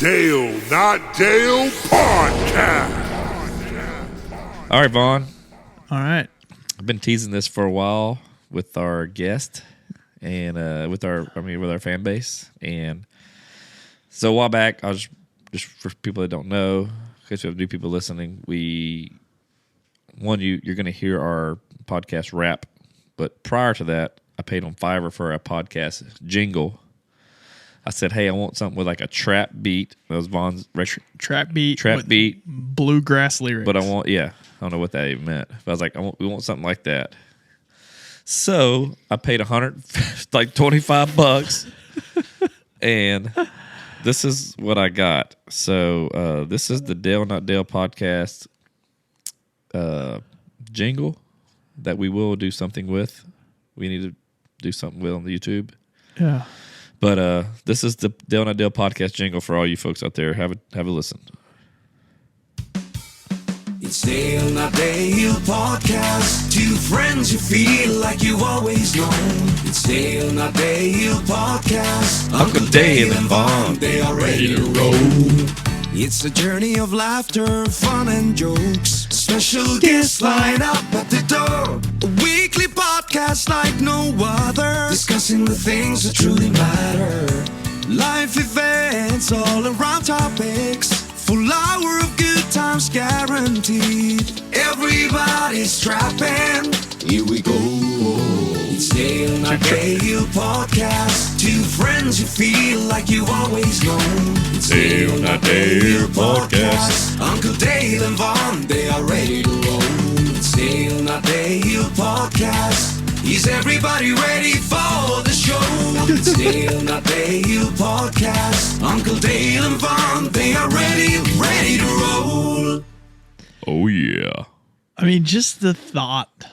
Dale Not Dale Podcast. All right, Vaughn. All right. I've been teasing this for a while with our guest and with our fan base. And so a while back, I was just for people that don't know, in case we have new people listening, you're going to hear our podcast rap. But prior to that, I paid on Fiverr for a podcast jingle. I said, hey, I want something with like a trap beat. That was Vaughn's trap beat, bluegrass lyrics. But I don't know what that even meant. But I was like, we want something like that. So I paid like $25, and this is what I got. So this is the Dale Not Dale podcast jingle that we will do something with. We need to do something with on the YouTube. Yeah. But this is the Dale Not Dale podcast jingle for all you folks out there. Have a listen. It's Dale Not Dale podcast. Two friends you feel like you always known. It's Dale Not Dale podcast. Uncle Dale and Vaughn, they are ready to roll. It's a journey of laughter, fun and jokes. Special guests line up at the door. A weekly podcast like no other. Discussing the things that truly matter. Life events, all around topics. Full hour of good times guaranteed. Everybody's trapping. Here we go. It's Dale Not Dale podcast. Two friends you feel like you always known. It's Dale Not Dale podcast. Uncle Dale and Vaughn, they are ready to roll. It's Dale Not Dale podcast. Is everybody ready for the show? It's Dale Not Dale podcast. Uncle Dale and Vaughn, they are ready to roll. Oh, yeah. I mean, just the thought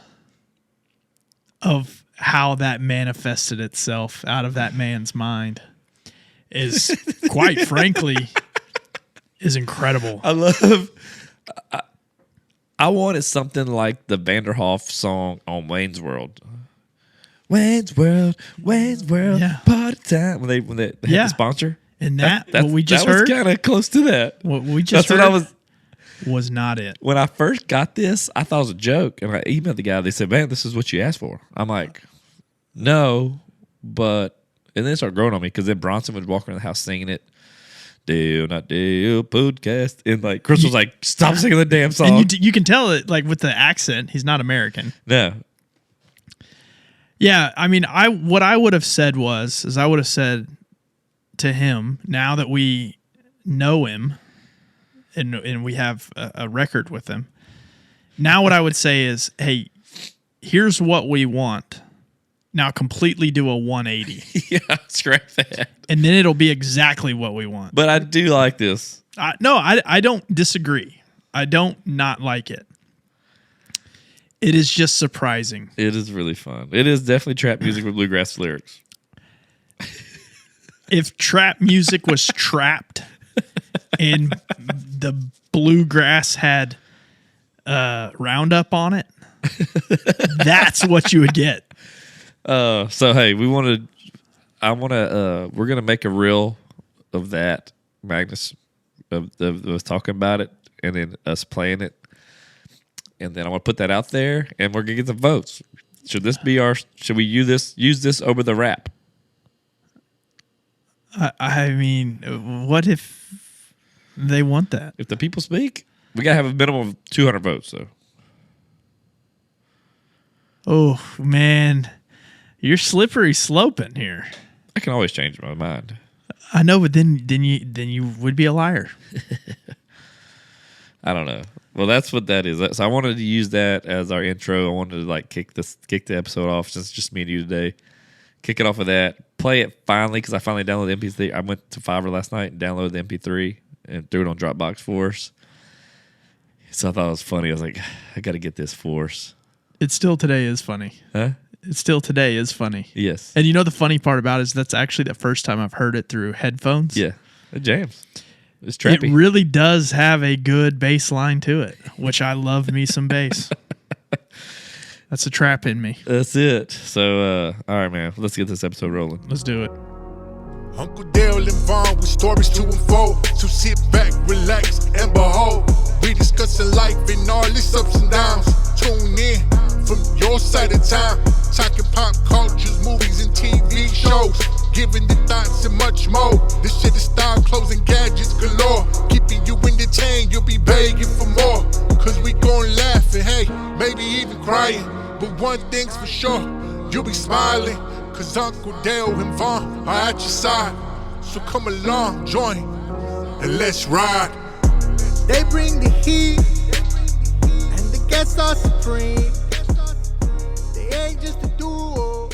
of how that manifested itself out of that man's mind is, quite frankly, is incredible. I wanted something like the Vanderhoff song on Wayne's World. Wayne's World, Yeah. party time. When they had the sponsor. And what we just heard, was kind of close to that. what we just heard was not it. When I first got this, I thought it was a joke. And I emailed the guy. They said, man, this is what you asked for. I'm like, no, but... And then it started growing on me because then Bronson would walk around the house singing it. Dale Not Dale podcast. And like Chris was like, stop singing the damn song. And you can tell it like with the accent. He's not American. No. Yeah, I mean, what I would have said is I would have said to him, now that we know him and we have a record with him, now what I would say is, hey, here's what we want. Now completely do a 180. Yeah, scrap that. And then it'll be exactly what we want. But I do like this. No, I don't disagree. I don't not like it. It is just surprising. It is really fun. It is definitely trap music with bluegrass lyrics. If trap music was trapped and the bluegrass had Roundup on it, that's what you would get. So hey, we're gonna make a reel of that, Magnus, of talking about it, and then us playing it, and then I want to put that out there, and we're gonna get the votes. Should we use this over the rap? I mean, what if they want that? If the people speak, we gotta have a minimum of 200 votes. So, oh man, you're slippery sloping here. I can always change my mind. I know, but then you would be a liar. I don't know. Well, that's what that is. So I wanted to use that as our intro. I wanted to like kick the episode off since it's just me and you today. Kick it off with that. Play it finally because I finally downloaded the MP3. I went to Fiverr last night and downloaded the MP3 and threw it on Dropbox for us. So I thought it was funny. I was like, I got to get this for us. It still today is funny. Huh? It still today is funny. Yes. And you know the funny part about it is that's actually the first time I've heard it through headphones. Yeah. It jams. It's trappy. It really does have a good bass line to it, which I love me some bass. That's a trap in me. That's it. So, all right, man. Let's get this episode rolling. Let's do it. Uncle Dale and Vaughn with stories to unfold. So sit back, relax, and behold. We discussing life and all its ups and downs. Tune in from your side of town. Talking pop cultures, movies, and TV shows. Giving the thoughts and much more. This shit is style, clothes, and gadgets galore. Keeping you entertained, you'll be begging for more. Cause we gon' laugh and hey, maybe even crying. But one thing's for sure, you'll be smiling. Cause Uncle Dale and Vaughn are at your side. So come along, join, and let's ride. They bring the heat, and the guests are supreme. They ain't just a duo.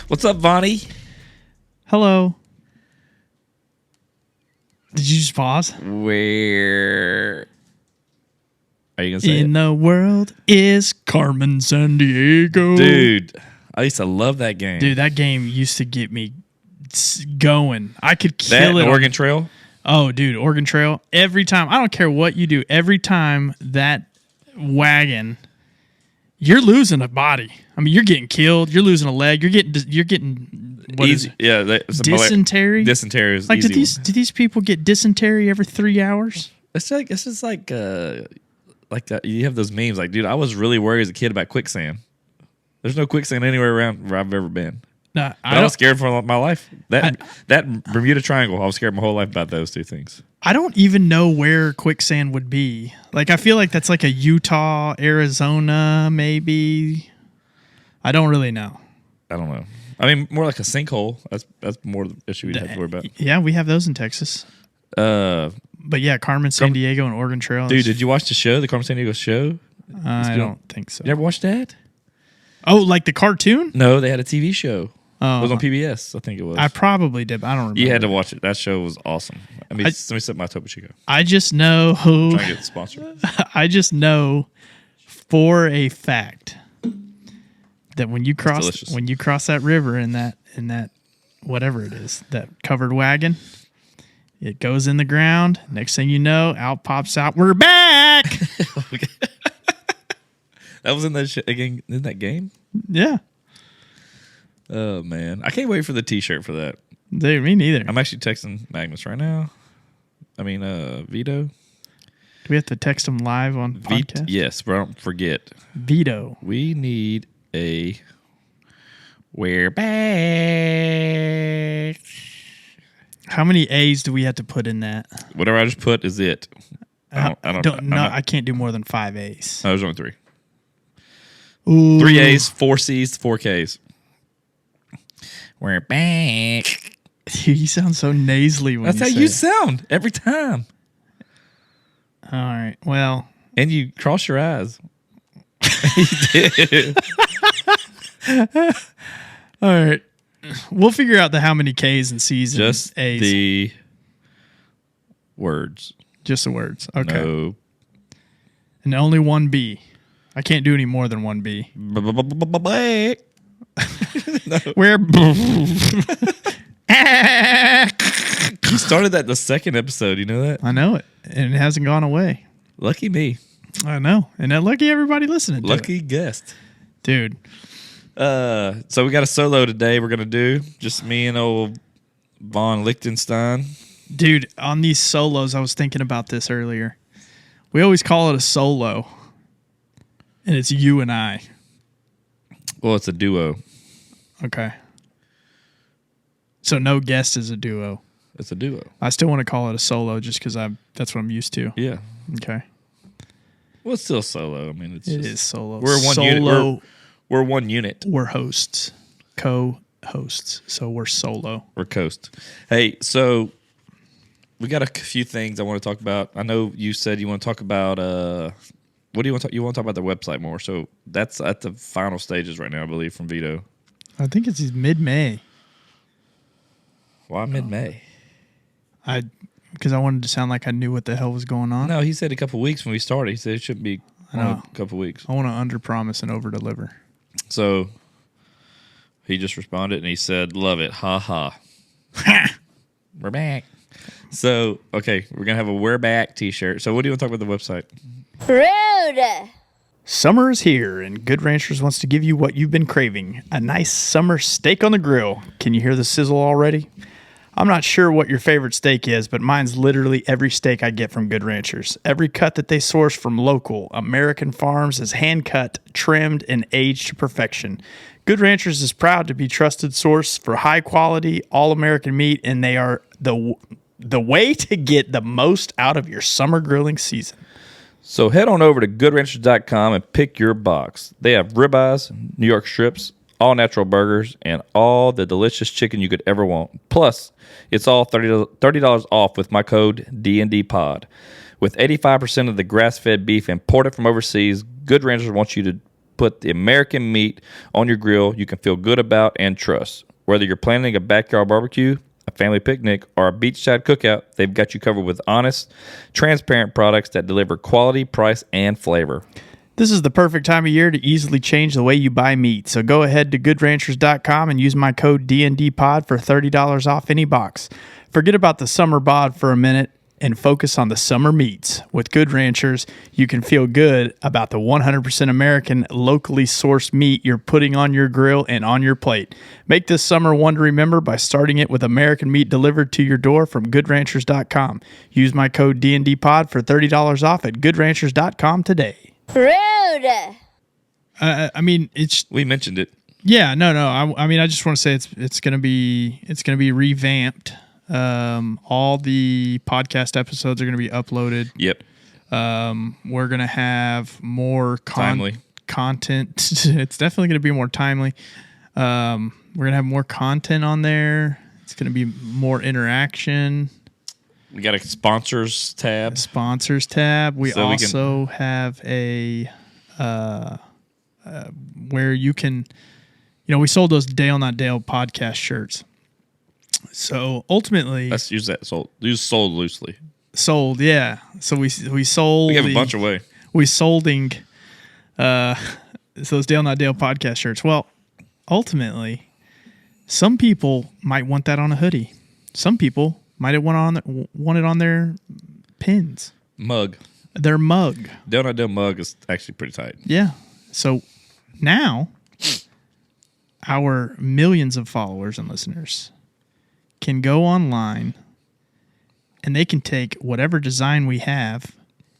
What's up, Vonnie? Hello. Did you just pause? Where are you gonna say In the world is Carmen Sandiego. Dude, I used to love that game. Dude, that game used to get me going. I could that kill it. Oregon Trail. Oh, dude, Oregon Trail. Every time, I don't care what you do. Every time that wagon, you're losing a body. I mean, you're getting killed. You're losing a leg. You're getting what is Easy. it? Yeah, Dysentery. Dysentery is Like, easy do these people get dysentery every 3 hours? It's just like that. You have those memes like, dude, I was really worried as a kid about quicksand. There's no quicksand anywhere around where I've ever been. No, I was scared for my life. That Bermuda Triangle, I was scared my whole life about those two things. I don't even know where quicksand would be. Like, I feel like that's like a Utah, Arizona, maybe. I don't really know. I don't know. I mean, more like a sinkhole. That's more the issue we'd have to worry about. Yeah, we have those in Texas. But yeah, Carmen Sandiego and Oregon Trail. Dude, did you watch the show, the Carmen Sandiego show? I don't think so. You ever watched that? Oh, like the cartoon? No, they had a TV show. Oh, It was on PBS, I think it was. I probably did, but I don't remember. You had to watch it. That show was awesome. Let me set my Topo Chico. I just know Trying to get sponsored. I just know for a fact that when you cross that river in that whatever it is, that covered wagon, it goes in the ground. Next thing you know, out pops out. We're back. That was in that game? Yeah. Oh man, I can't wait for the T-shirt for that. Dude, me neither. I'm actually texting Magnus right now. I mean, Vito. Do we have to text him live on podcast? Yes, but don't forget. Vito. We need a we're back. How many A's do we have to put in that? Whatever I just put is it. I can't do more than 5 A's. No, there's only 3. Ooh. 3 A's, 4 C's, 4 K's. We're back. You sound so nasally when That's you how say you it. sound every time. All right. Well, And you cross your eyes. You did. all right. We'll figure out how many K's and C's Just and A's. the words. Just the words. Okay. No. And only one B. I can't do any more than one B. Black. Where? You started that the second episode. You know that? I know it. And it hasn't gone away. Lucky me. I know. And that lucky everybody listening to Lucky it. guest. Dude. So we got a solo today. We're gonna do just me and old Von Lichtenstein. Dude, on these solos, I was thinking about this earlier. We always call it a solo. And it's you and I. Well, it's a duo. Okay. So no guest is a duo. It's a duo. I still want to call it a solo just because that's what I'm used to. Yeah. Okay. Well, it's still solo. I mean, It is solo. We're one solo, unit. We're one unit. We're hosts. Co-hosts. So we're solo. We're coast. Hey, so we got a few things I want to talk about. I know you said you want to talk about what do you want to talk? You want to talk about the website more. So that's at the final stages right now, I believe, from Vito. I think it's mid-May. Why mid-May? Because I wanted to sound like I knew what the hell was going on. No, he said a couple weeks when we started. He said it shouldn't be a couple weeks. I want to under-promise and over-deliver. So he just responded and he said, "Love it, ha ha." We're back. So okay, we're gonna have a "We're Back" T-shirt. So what do you want to talk about the website? Rude. Summer is here, and Good Ranchers wants to give you what you've been craving: a nice summer steak on the grill. Can you hear the sizzle already? I'm not sure what your favorite steak is, but mine's literally every steak I get from Good Ranchers. Every cut that they source from local American farms is hand cut, trimmed, and aged to perfection. Good Ranchers is proud to be trusted source for high quality, all American meat, and they are the way to get the most out of your summer grilling season. So head on over to goodranchers.com and pick your box. They have ribeyes, New York strips, all natural burgers, and all the delicious chicken you could ever want. Plus, it's all $30 off with my code DNDPOD. With 85% of the grass-fed beef imported from overseas, Good Ranchers wants you to put the American meat on your grill you can feel good about and trust. Whether you're planning a backyard barbecue, a family picnic, or a beachside cookout, they've got you covered with honest, transparent products that deliver quality, price, and flavor. This is the perfect time of year to easily change the way you buy meat. So go ahead to goodranchers.com and use my code DNDPOD for $30 off any box. Forget about the summer bod for a minute and focus on the summer meats. With Good Ranchers, you can feel good about the 100% American, locally sourced meat you're putting on your grill and on your plate. Make this summer one to remember by starting it with American meat delivered to your door from goodranchers.com. Use my code DNDPOD for $30 off at goodranchers.com today. Rude. I mean, it's We mentioned it. yeah, no. I mean, I just want to say it's gonna be revamped. All the podcast episodes are gonna be uploaded. Yep. We're gonna have more Timely. content. It's definitely gonna be more timely. We're gonna have more content on there. It's gonna be more interaction. We got a sponsors tab. Sponsors tab. We So we can- also have a where you can, we sold those Dale Not Dale podcast shirts. So ultimately, Let's use that. Use sold loosely. sold, yeah. So we sold. We have a bunch away. We solding those Dale Not Dale podcast shirts. Well, ultimately, some people might want that on a hoodie. Some people might want it on their pins, Mug. their mug. Dale Not Dale mug is actually pretty tight. Yeah. So now our millions of followers and listeners can go online and they can take whatever design we have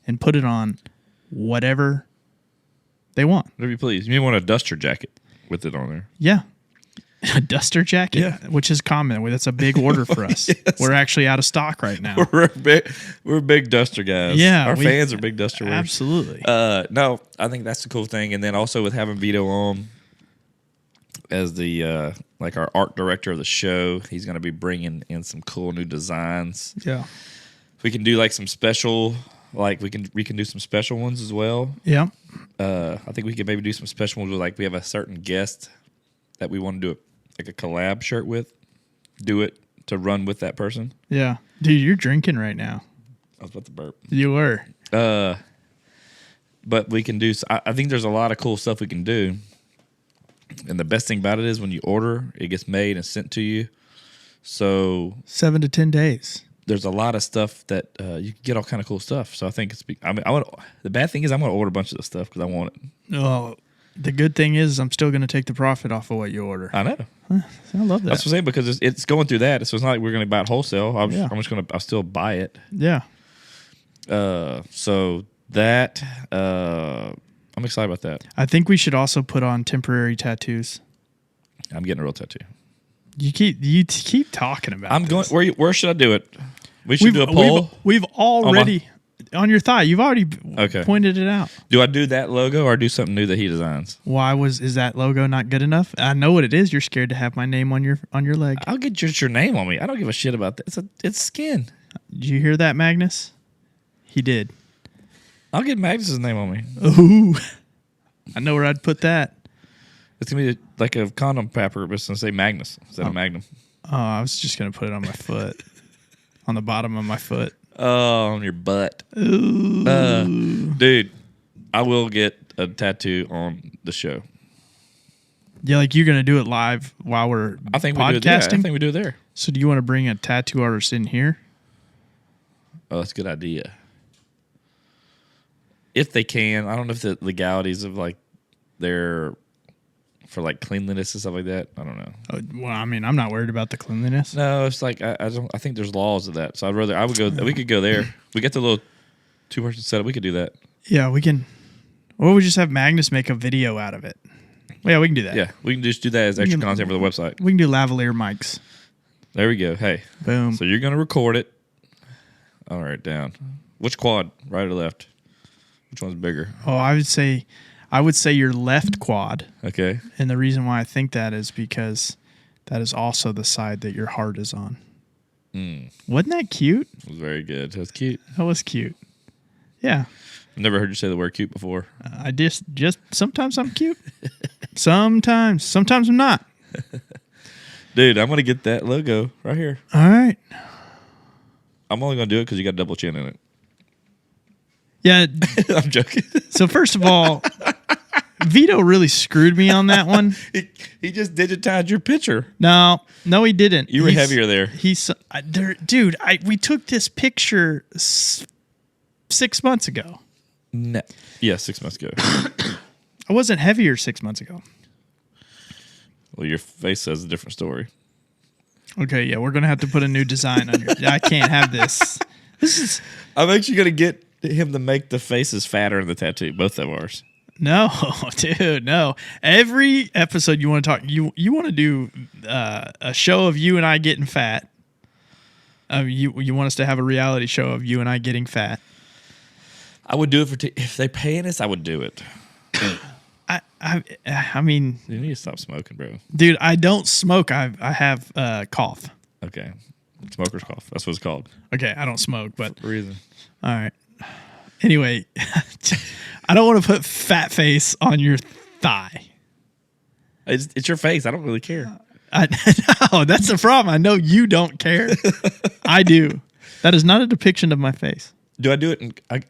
and put it on whatever they want. Whatever you please. You may want a duster jacket with it on there. Yeah. A duster jacket, Yeah. which is common. That's a big order for us. Yes. We're actually out of stock right now. We're big duster guys. Yeah, Our we- fans are big duster wearers. Absolutely. No, I think that's the cool thing. And then also with having Vito on as the like our art director of the show, he's going to be bringing in some cool new designs. Yeah. We can do like some special, like we can do some special ones as well. Yeah. I think we could maybe do some special ones with like we have a certain guest that we want to do like a collab shirt with. Do it to run with that person. Yeah. Dude, you're drinking right now. I was about to burp. You were. But we can do. I think there's a lot of cool stuff we can do. And the best thing about it is when you order, it gets made and sent to you. So 7 to 10 days. there's a lot of stuff that you can get all kind of cool stuff. So I think it's. I mean, the bad thing is I'm going to order a bunch of this stuff because I want it. Oh, the good thing is I'm still going to take the profit off of what you order. I know. I love that. That's what I'm saying because it's going through that. So it's not like we're going to buy it wholesale. I'm Yeah. just going to. I'll still buy it. Yeah. So that I'm excited about that. I think we should also put on temporary tattoos. I'm getting a real tattoo. You keep talking about. I'm this. going. Where should I do it? We should do a poll. We've already on your thigh. You've already Okay. pointed it out. Do I do that logo or do something new that he designs? Is that logo not good enough? I know what it is. You're scared to have my name on your leg. I'll get just your name on me. I don't give a shit about that. It's skin. Did you hear that, Magnus? He did. I'll get Magnus's name on me. Ooh. I know where I'd put that. It's gonna be like a condom papper, but it's gonna say Magnus instead of Magnum. Oh, I was just gonna put it on my foot, on the bottom of my foot. Oh, on your butt. Dude, I will get a tattoo on the show. Yeah, like you're gonna do it live while we're I think we podcasting. do it. Yeah, I think we do it there. So do you want to bring a tattoo artist in here? Oh, that's a good idea. If they can, I don't know if the legalities of like their for like cleanliness and stuff like that. I don't know. Well, I mean, I'm not worried about the cleanliness. No, it's like I don't. I think there's laws of that. So I would go. We could go there. We got the little 2-person setup. We could do that. Yeah, we can. Or we just have Magnus make a video out of it. Yeah, we can do that. Yeah, we can just do that as extra content for the website. We can do lavalier mics. There we go. Hey, Boom. So you're gonna record it. All right, down. Which quad, right or left? Which one's bigger? Oh, I would say your left quad. Okay. And the reason why I think that is because that is also the side that your heart is on. Wasn't that cute? It was very good. That's cute. That was cute. Yeah. I've never heard you say the word cute before. I just sometimes I'm cute. Sometimes I'm not. Dude, I'm gonna get that logo right here. All right. I'm only gonna do it because you got double chin in it. Yeah. I'm joking. So first of all, Vito really screwed me on that one. He just digitized your picture. No, he didn't. You were heavier there. Dude. We took this picture 6 months ago. No. Yeah, 6 months ago. I wasn't heavier 6 months ago. Well, your face says a different story. Okay, yeah, we're gonna have to put a new design on your. I can't have this. I'm actually gonna get him to make the faces fatter in the tattoo. Both of ours. No, dude, no. Every episode you want to talk, you want to do a show of you and I getting fat. You want us to have a reality show of you and I getting fat. I would do it if they paying us. I would do it. I mean, You need to stop smoking, bro. dude, I don't smoke. I have cough. Okay, smoker's cough. That's what it's called. Okay, I don't smoke, but For a reason. all right. Anyway, I don't want to put fat face on your thigh. It's your face. I don't really care. No, that's the problem. I know you don't care. I do. That is not a depiction of my face. Do I do it? I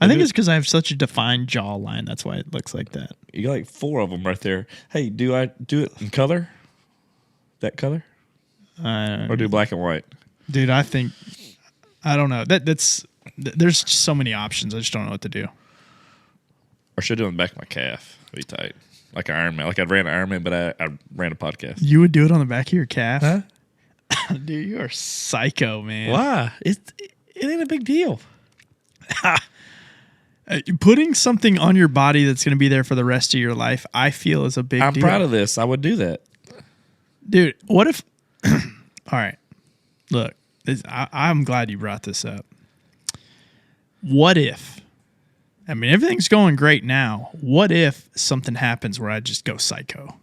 think it's because I have such a defined jawline. That's why it looks like that. You got like 4 of them right there. Hey, do I do it in color? That color? Or do black and white? Dude, I don't know. There's just so many options. I just don't know what to do. Or should I do it on the back of my calf? It'd be tight. Like an Iron Man. Like I ran an Iron Man, but I ran a podcast. You would do it on the back of your calf? Huh? Dude, you are psycho, man. Why? It ain't a big deal. Putting something on your body that's going to be there for the rest of your life, I feel is a big deal. I'm proud of this. I would do that. Dude, what if... All right. Look, I'm glad you brought this up. What if... I mean, everything's going great now. What if something happens where I just go psycho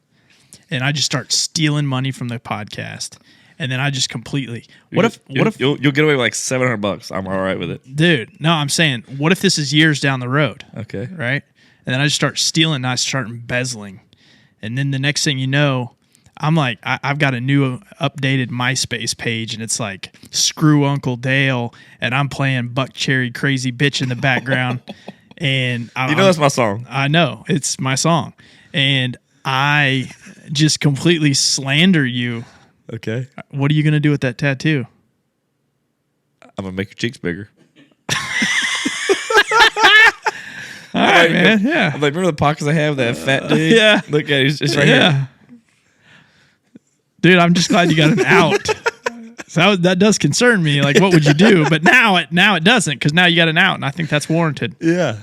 and I just start stealing money from the podcast, and then I just completely... What if you'll get away with like $700? I'm all right with it, dude? No, I'm saying, what if this is years down the road? Okay, right? And then I just start stealing, and I start embezzling, and then the next thing you know, I'm like, I've got a new updated MySpace page, and it's like Screw Uncle Dale, and I'm playing Buck Cherry Crazy Bitch in the background. And that's my song. I know, it's my song. And I just completely slander you. Okay. What are you going to do with that tattoo? I'm going to make your cheeks bigger. All right, man. Yeah. I'm like, remember the pockets I have, that fat dude? Yeah. Look at it. It's right here. Dude, I'm just glad you got an out. So that does concern me. Like, what would you do? But now it doesn't, because now you got an out, and I think that's warranted. Yeah.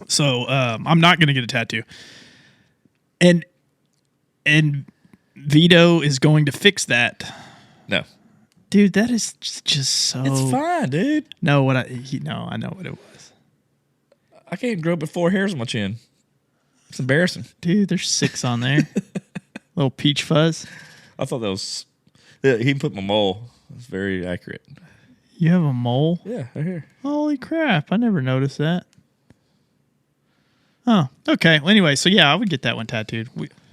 So I'm not going to get a tattoo. And Vito is going to fix that. No. Dude, that is just so... It's fine, dude. No, I know what it was. I can't grow up with 4 hairs on my chin. It's embarrassing. Dude, there's 6 on there. Little peach fuzz. I thought that was... Yeah, he put my mole. It's very accurate. You have a mole? Yeah, right here. Holy crap. I never noticed that. Oh, okay. Well, anyway, so yeah, I would get that one tattooed.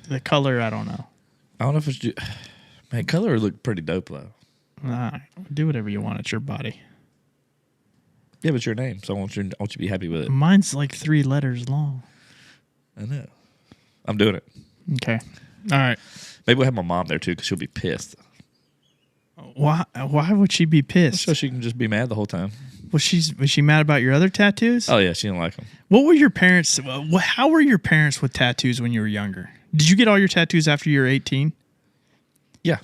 The color, I don't know. I don't know if it's... Man, color would look pretty dope, though. All right. Do whatever you want. It's your body. Yeah, but it's your name, so I want you to be happy with it. Mine's like 3 letters long. I know. I'm doing it. Okay. All right. Maybe we'll have my mom there, too, because she'll be pissed. Why would she be pissed? So she can just be mad the whole time. Was she mad about your other tattoos? Oh, yeah, she didn't like them. What were your parents? How were your parents with tattoos when you were younger? Did you get all your tattoos after you were 18? Yeah.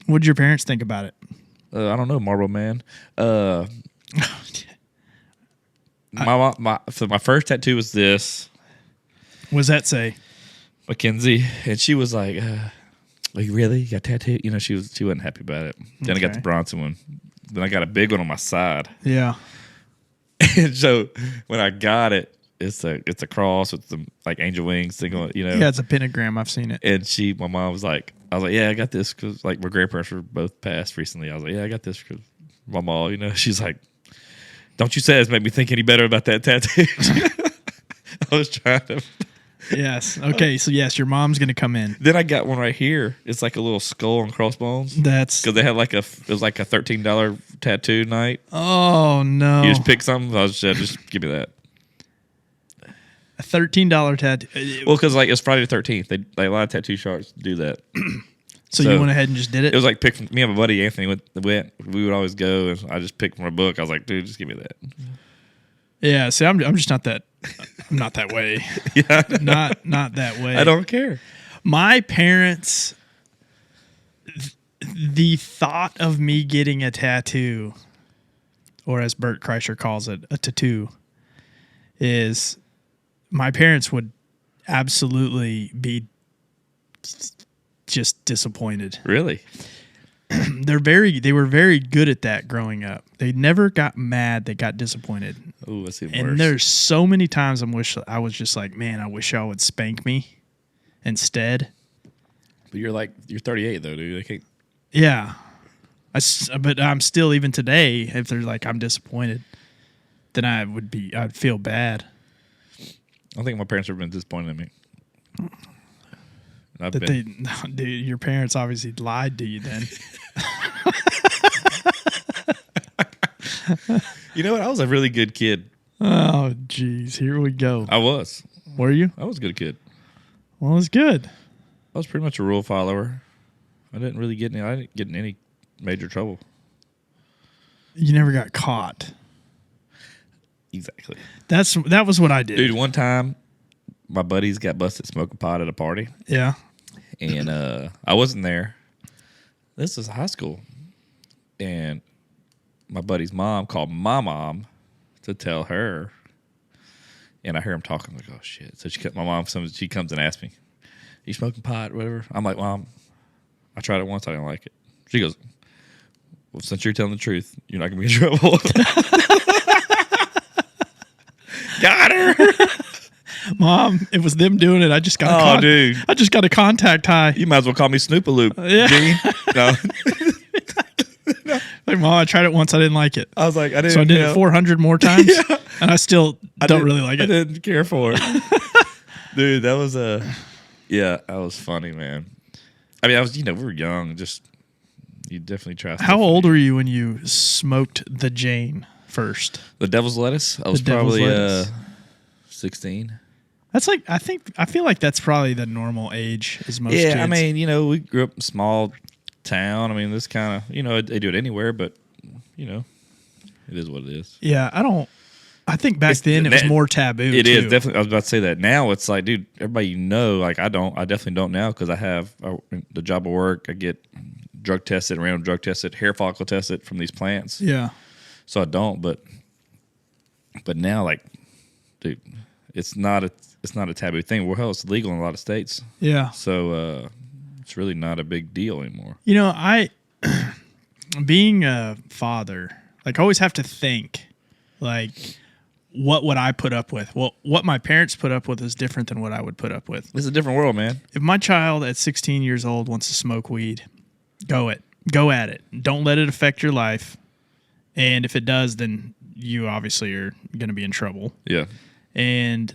What did your parents think about it? I don't know, Marble Man. So my first tattoo was this. What does that say? Mackenzie, and she was like, "Like really, you got tattooed?" You know, she wasn't happy about it. Then I got the Bronson one. Then I got a big one on my side. Yeah. And so when I got it, it's a cross with the like angel wings thing on it, you know. Yeah, it's a pentagram. I've seen it. And my mom was like, I was like, yeah, I got this because like my grandparents were both passed recently. I was like, yeah, I got this because my mom, you know. She's like, don't you say this make me think any better about that tattoo? I was trying to. Yes. Okay. So yes, your mom's gonna come in. Then I got one right here. It's like a little skull and crossbones. That's because they had it was like a $13 tattoo night. Oh no! You just pick something. I was just give me that. A $13 tattoo. Well, because like it's Friday the 13th. They a lot of tattoo shops do that. So you went ahead and just did it. It was like pick from me and my buddy Anthony went. We would always go, and I just picked from a book. I was like, dude, just give me that. Yeah. See, I'm just not that. I'm not that way. Yeah, not that way. I don't care. My parents, the thought of me getting a tattoo, or as Bert Kreischer calls it, a tattoo, is my parents would absolutely be just disappointed. Really? They were very good at that growing up. They never got mad. They got disappointed. Oh, that's even And worse. there's so many times I was just like, man, I wish y'all would spank me instead. But you're 38 though, dude. They can't. Yeah. But I'm still, even today, if they're like, I'm disappointed, then I'd feel bad. I think my parents have been disappointed in me. Dude, your parents obviously lied to you then. You know what? I was a really good kid. Oh, geez. Here we go. I was. Were you? I was a good kid. Well, it's good. I was pretty much a rule follower. I didn't get in any major trouble. You never got caught. Exactly. That was what I did. Dude, one time my buddies got busted smoking pot at a party. Yeah. And I wasn't there. This was high school. And my buddy's mom called my mom to tell her. And I hear him talking. I'm like, oh, shit. So she comes and asks me, you smoking pot or whatever? I'm like, Mom, I tried it once. I didn't like it. She goes, well, since you're telling the truth, you're not going to be in trouble. Got her. Mom, it was them doing it. I just got I just got a contact high. You might as well call me Snoopaloop. Yeah. Gene. No. Like, Mom, I tried it once. I didn't like it. I was like, I didn't. So I did it 400 more times, Yeah. and I still don't really like I it. didn't care for it. Dude, that was that was funny, man. I mean, we were young. Just, you definitely try. How old were you when you smoked the Jane first? The Devil's Lettuce? I was Devil's probably Lettuce. 16. That's like, I feel like that's probably the normal age as most kids. Yeah, I mean, we grew up in a small town. I mean, this kind of, they do it anywhere, but, it is what it is. Yeah, I think back then it was more taboo. It too. is definitely. I was about to say that. Now it's like, dude, everybody like I definitely don't now because I have the job of work. I get drug tested, random drug tested, hair follicle tested from these plants. Yeah. So I don't, but now, like, dude, it's not a taboo thing. Well, hell, it's legal in a lot of states. Yeah. So it's really not a big deal anymore. Being a father, like, I always have to think, like, what would I put up with? Well, what my parents put up with is different than what I would put up with. It's a different world, man. If my child at 16 years old wants to smoke weed, go at it. Don't let it affect your life. And if it does, then you obviously are going to be in trouble. Yeah. And,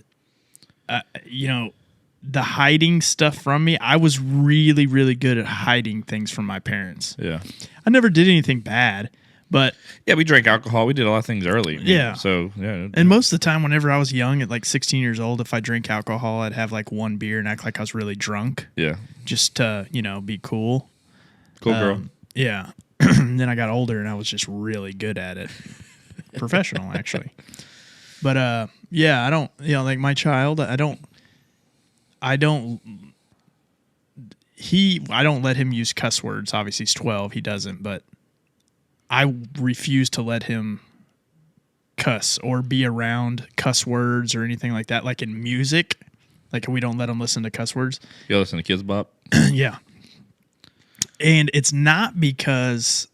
the hiding stuff from me, I was really, really good at hiding things from my parents. Yeah. I never did anything bad, but... Yeah, we drank alcohol. We did a lot of things early. Yeah. So, yeah. And most of the time, whenever I was young, at like 16 years old, if I drank alcohol, I'd have like one beer and act like I was really drunk. Yeah. Just to, be cool. Cool girl. Yeah. And then I got older and I was just really good at it. Professional, actually. But, I don't, like my child, I don't, I don't let him use cuss words. Obviously he's 12, he doesn't, but I refuse to let him cuss or be around cuss words or anything like that. Like in music, like we don't let him listen to cuss words. You listen to Kids Bop? Yeah. And it's not because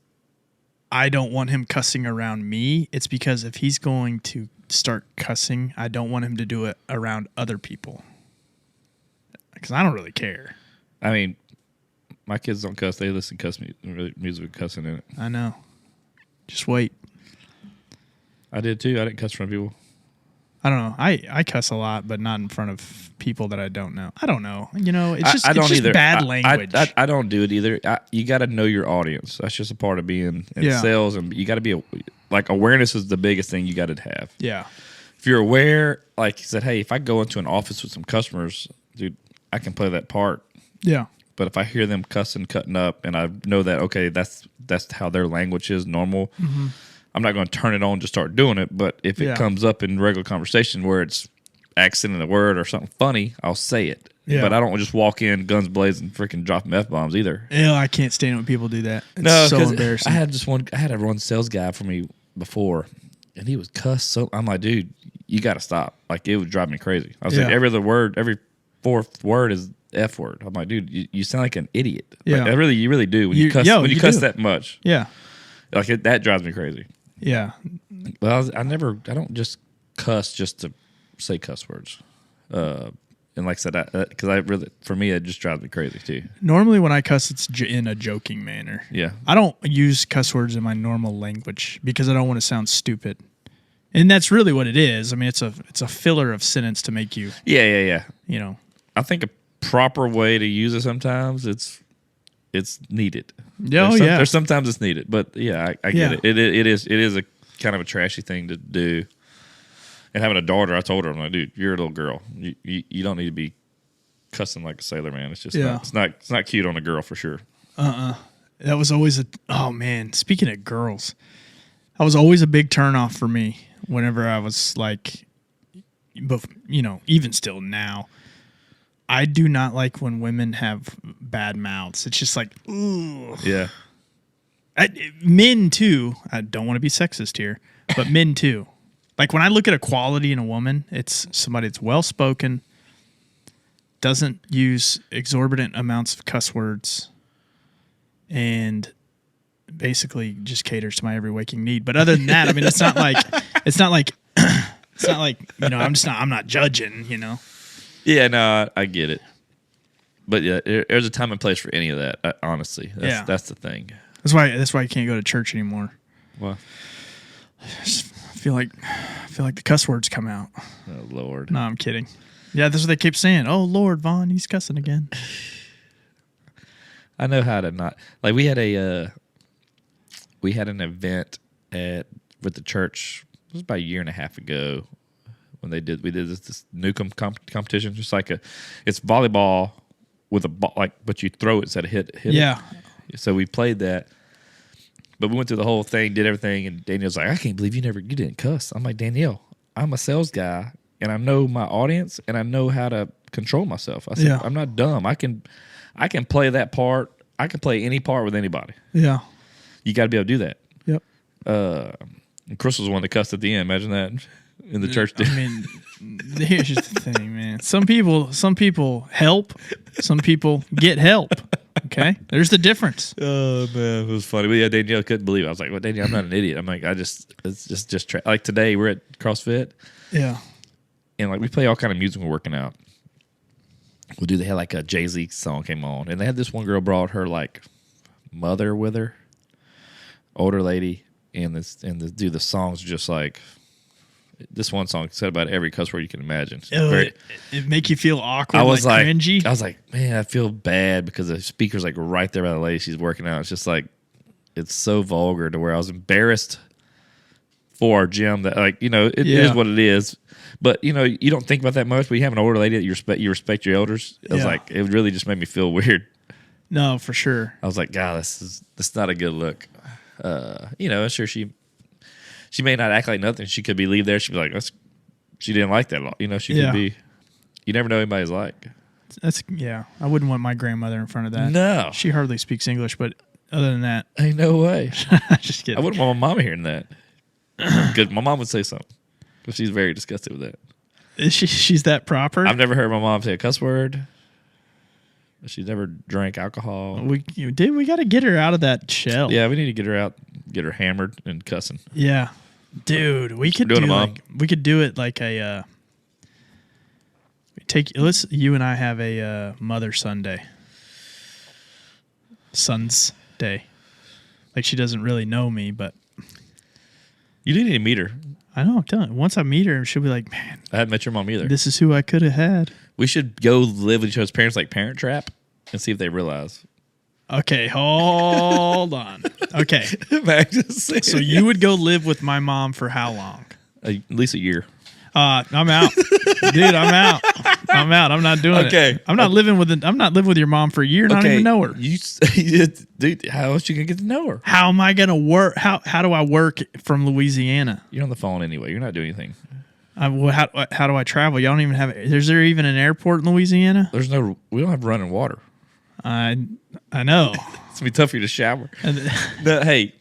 I don't want him cussing around me. It's because if he's going to start cussing, I don't want him to do it around other people. Because I don't really care. I mean, my kids don't cuss. They listen to music with cussing in it. I know. Just wait. I did too. I didn't cuss in front of people. I don't know. I cuss a lot, but not in front of people that I don't know. I don't know. You know, it's just, I don't it's just either. bad language. I don't do it either. You got to know your audience. That's just a part of being in sales, and you got to be like awareness is the biggest thing you got to have. Yeah. If you're aware, like you said, hey, if I go into an office with some customers, dude, I can play that part. Yeah. But if I hear them cussing, cutting up, and I know that okay, that's how their language is normal. Mm-hmm. I'm not going to turn it on to start doing it, but if it comes up in regular conversation where it's accenting a word or something funny, I'll say it. Yeah. But I don't just walk in guns blazing, freaking dropping F-bombs either. Yeah, I can't stand it when people do that. It's so embarrassing. I had a one sales guy for me before, and he would cuss. So I'm like, dude, you got to stop. Like it would drive me crazy. I was like, every other word, every fourth word is F word. I'm like, dude, you sound like an idiot. Yeah, like, you really do when you cuss. When you cuss that much, yeah, like that drives me crazy. Yeah. Well, I don't just cuss just to say cuss words. And like I said, because for me, it just drives me crazy too. Normally when I cuss, it's in a joking manner. Yeah. I don't use cuss words in my normal language because I don't want to sound stupid. And that's really what it is. I mean, it's a filler of sentence to make you. Yeah. You know. I think a proper way to use it sometimes it's needed. There's sometimes it's needed, but yeah, I get it. It is a kind of a trashy thing to do. And having a daughter, I told her, I'm like, dude, you're a little girl. You don't need to be cussing like a sailor, man. It's just it's not cute on a girl for sure. That was always oh man. Speaking of girls, that was always a big turnoff for me. Whenever I was like, even still now. I do not like when women have bad mouths. It's just like, ooh. Yeah. Men too. I don't want to be sexist here, but men too. Like when I look at a quality in a woman, it's somebody that's well spoken, doesn't use exorbitant amounts of cuss words, and basically just caters to my every waking need. But other than that, I mean, it's not like I'm not judging. Yeah, no, I get it. But yeah, there's a time and place for any of that. Honestly, that's the thing. That's why you can't go to church anymore. Well, I just feel like the cuss words come out. Oh Lord. No, I'm kidding. Yeah, that's what they keep saying. Oh Lord, Vaughn, he's cussing again. I know how to not like. We had an event with the church. It was about a year and a half ago when we did this Newcomb competition. Just like it's volleyball with a ball, but you throw it instead of hit yeah. it. So we played that, but we went through the whole thing, did everything, and Danielle's like, I can't believe you didn't cuss. I'm like, Danielle, I'm a sales guy, and I know my audience, and I know how to control myself. I said, I'm not dumb. I can play that part. I can play any part with anybody. Yeah. You got to be able to do that. Yep. And Chris was the one that cussed at the end. Imagine that in the church. I mean, here's just the thing, man. Some people help. Some people get help. Okay, there's the difference. Oh man, it was funny. But yeah, Danielle couldn't believe it. I was like, "Well, Danielle, I'm not an idiot." I'm like, it's just like today we're at CrossFit. Yeah. And like we play all kind of music when we're working out. They had like a Jay-Z song came on, and they had this one girl brought her like mother with her, older lady, and the songs just like this one song said about every cuss word you can imagine. It make you feel awkward. I was like cringy. I was like, man, I feel bad because the speaker's like right there by the lady she's working out. It's just like it's so vulgar to where I was embarrassed for our gym that it is what it is. But you don't think about that much. But you have an older lady that you respect your elders. I was like, it really just made me feel weird. No, for sure. I was like, God, this is not a good look. Sure she may not act like nothing. She could be leave there. She'd be like, she didn't like that. She could be. You never know what anybody's like. That's yeah. I wouldn't want my grandmother in front of that. No. She hardly speaks English, but other than that, Ain't no way. just kidding. I wouldn't want my mama hearing that. Because my mom would say something. But she's very disgusted with that. Is she's that proper? I've never heard my mom say a cuss word. She's never drank alcohol. We got to get her out of that shell. Yeah, we need to get her out, get her hammered and cussing. Yeah. Dude, we could Doing do it, Mom. like we could do it like a let's you and I have a Mother Sunday. Son's Day. Like she doesn't really know me, but You do need to meet her. I know, I'm telling you. Once I meet her, she'll be like, man, I haven't met your mom either. this is who I could have had. We should go live with each other's parents like Parent Trap and see if they realize. Okay, hold on. Okay. So you would go live with my mom for how long? At least a year. I'm out. Dude, I'm out. I'm not doing Okay. it. I'm not living with your mom for a year and I don't even know her. Dude, how else you gonna get to know her? How am I gonna work? How do I work from Louisiana? You're on the phone anyway. You're not doing anything. How do I travel? Y'all don't even have. Is there even an airport in Louisiana? We don't have running water. I know. It's gonna be tough for you to shower. No, hey,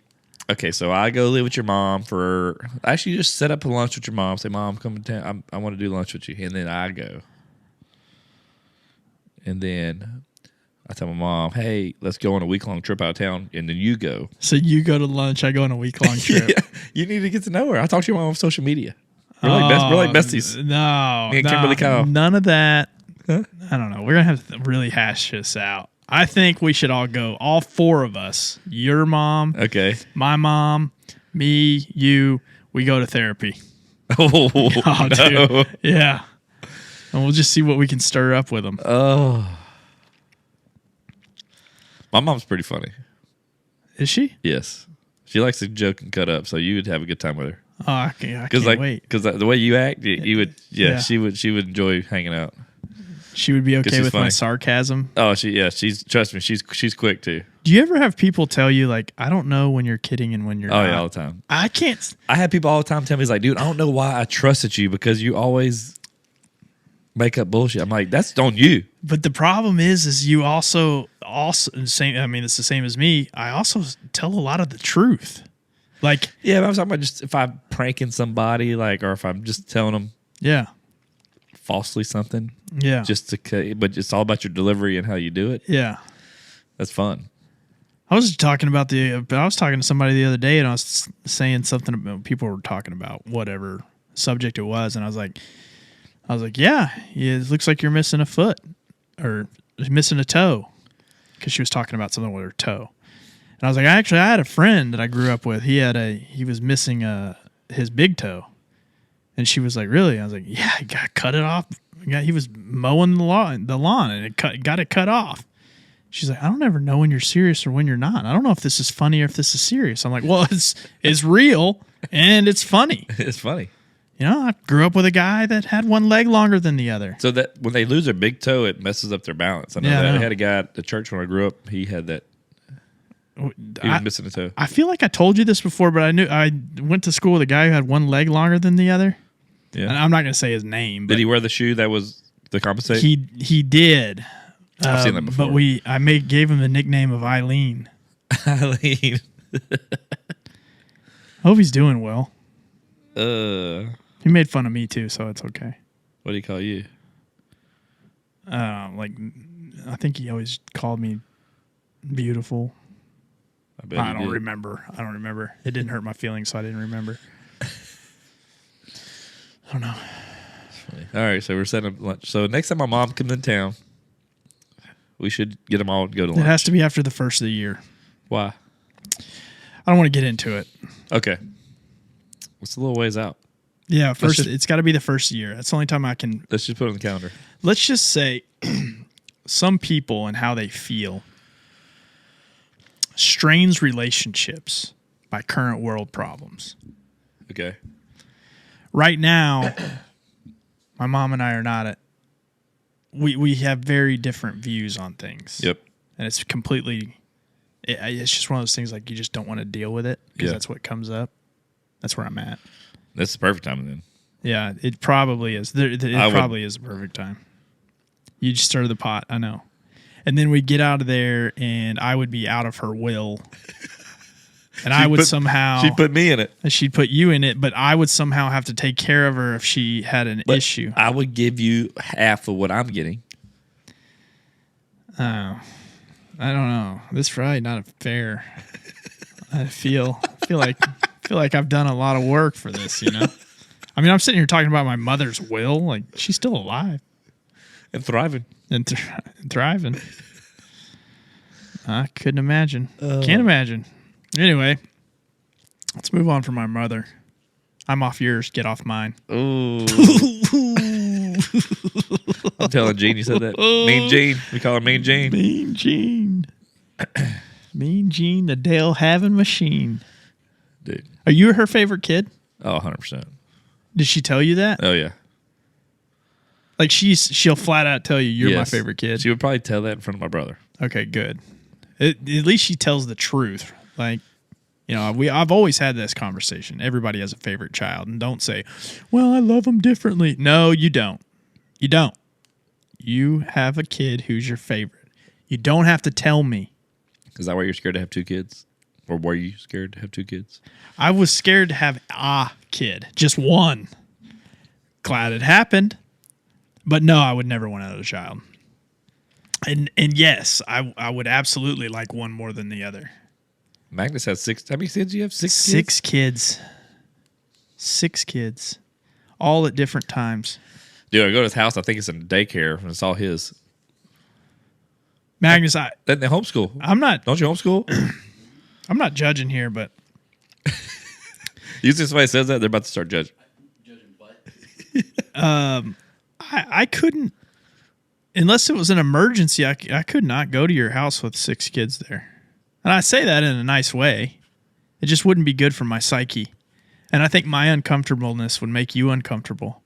okay, so I go live with your mom for. Actually, just set up a lunch with your mom. Say, Mom, come to town. I want to do lunch with you, and then I go. And then I tell my mom, hey, let's go on a week-long trip out of town, and then you go. So you go to lunch, I go on a week-long trip. Yeah, you need to get to know her. I talk to your mom on social media. We're like besties. No, Me and Kimberly Kyle. none of that. Huh? I don't know. We're gonna have to really hash this out. I think we should all go. All four of us. Your mom, Okay. my mom, me, you. We go to therapy. Oh, Oh, no. dude. Yeah. And we'll just see what we can stir up with them. Oh. My mom's pretty funny. Is she? Yes. She likes to joke and cut up, so you would have a good time with her. Oh, I can't Because wait. the way you act, you would, Yeah. she would enjoy hanging out. She would be okay she's with my funny. sarcasm. Oh, trust me, she's quick too. Do you ever have people tell you, like, I don't know when you're kidding and when you're Oh not? yeah, all the time. I can't. I have people all the time tell me, like, dude, I don't know why I trusted you because you always make up bullshit. I'm like, that's on you. But the problem is you also same. I mean, it's the same as me. I also tell a lot of the truth. Like, Yeah, but I'm talking about just if I'm pranking somebody, like, or if I'm just telling them yeah, falsely something, yeah, but it's all about your delivery and how you do it. yeah. That's fun. I was talking to somebody the other day, and I was saying something about people were talking about whatever subject it was, and I was like, yeah, it looks like you're missing a foot or missing a toe, because she was talking about something with her toe, and I was like, I had a friend that I grew up with. He was missing his big toe, and she was like, really? I was like, yeah, he got cut it off. Yeah, he was mowing the lawn, and got it cut off. She's like, I don't ever know when you're serious or when you're not. I don't know if this is funny or if this is serious. I'm like, well, it's real and it's funny. It's funny. You know, I grew up with a guy that had one leg longer than the other. So that when they lose their big toe, it messes up their balance. I know Yeah, that. I know. I had a guy at the church when I grew up. He had that. He was missing a toe. I feel like I told you this before, but I went to school with a guy who had one leg longer than the other. Yeah. And I'm not going to say his name. But Did he wear the shoe that was the compensate? He did. I've seen that before. But I gave him the nickname of Eileen. Eileen. I hope he's doing well. What He made fun of me too, so it's okay. do you call you? Like, I think he always called me beautiful. I bet I he don't did. remember. It didn't hurt my feelings, so I didn't remember. I don't know. All right, so we're setting up lunch. So next time my mom comes in town, we should get them all to go to It lunch. has to be after the first of the year. Why? I don't want to get into it. Okay. It's a little ways out. Yeah, just- it's got to be the first year. That's the only time I can. Let's just put it on the calendar. Let's just say some people and how they feel strains relationships by current world problems. Okay. Right now, my mom and I are not we have very different views on things. Yep. And it's completely it's just one of those things, like, you just don't want to deal with it because Yeah. that's what comes up. That's where I'm at. That's the perfect time then. Yeah, it probably is. It I would- probably is a perfect time. You'd stir the pot. I know. And then we'd get out of there, and I would be out of her will. And I would somehow... She'd put me in it. She'd put you in it, but I would somehow have to take care of her if she had an issue. I would give you half of what I'm getting. Oh, I don't know. This is probably not fair. I feel like I've done a lot of work for this, you know? I mean, I'm sitting here talking about my mother's will. Like, she's still alive. And thriving. And thriving. I couldn't imagine. Can't imagine. Anyway, let's move on from my mother. I'm off yours. Get off mine. Ooh. I'm telling Gene you said that. Mean Gene. We call her Mean Gene. Mean Gene. Mean Gene, the Dale having machine. Dude. Are you her favorite kid? Oh, 100%. Did she tell you that? Oh, yeah. Like she'll flat out tell you you're my Yes. favorite kid. She would probably tell that in front of my brother. Okay, good. At least she tells the truth. Like, you know, I've always had this conversation. Everybody has a favorite child, and don't say, "Well, I love them differently." No, you don't. You don't. You have a kid who's your favorite. You don't have to tell me. Is that why you're scared to have 2 kids? Or were you scared to have 2 kids? I was scared to have a kid, just one. Glad it happened, but no, I would never want another child. And yes, I would absolutely like one more than the other. Magnus has 6. How many kids do you have? 6 kids? 6 kids. 6 kids. All at different times. Dude, I go to his house. I think it's in daycare, and it's all his. Magnus, Then they homeschool. I'm not Don't you homeschool? I'm not judging here, but Usually somebody says that, they're about to start judging. I couldn't, unless it was an emergency, I could not go to your house with 6 kids there. And I say that in a nice way. It just wouldn't be good for my psyche. And I think my uncomfortableness would make you uncomfortable.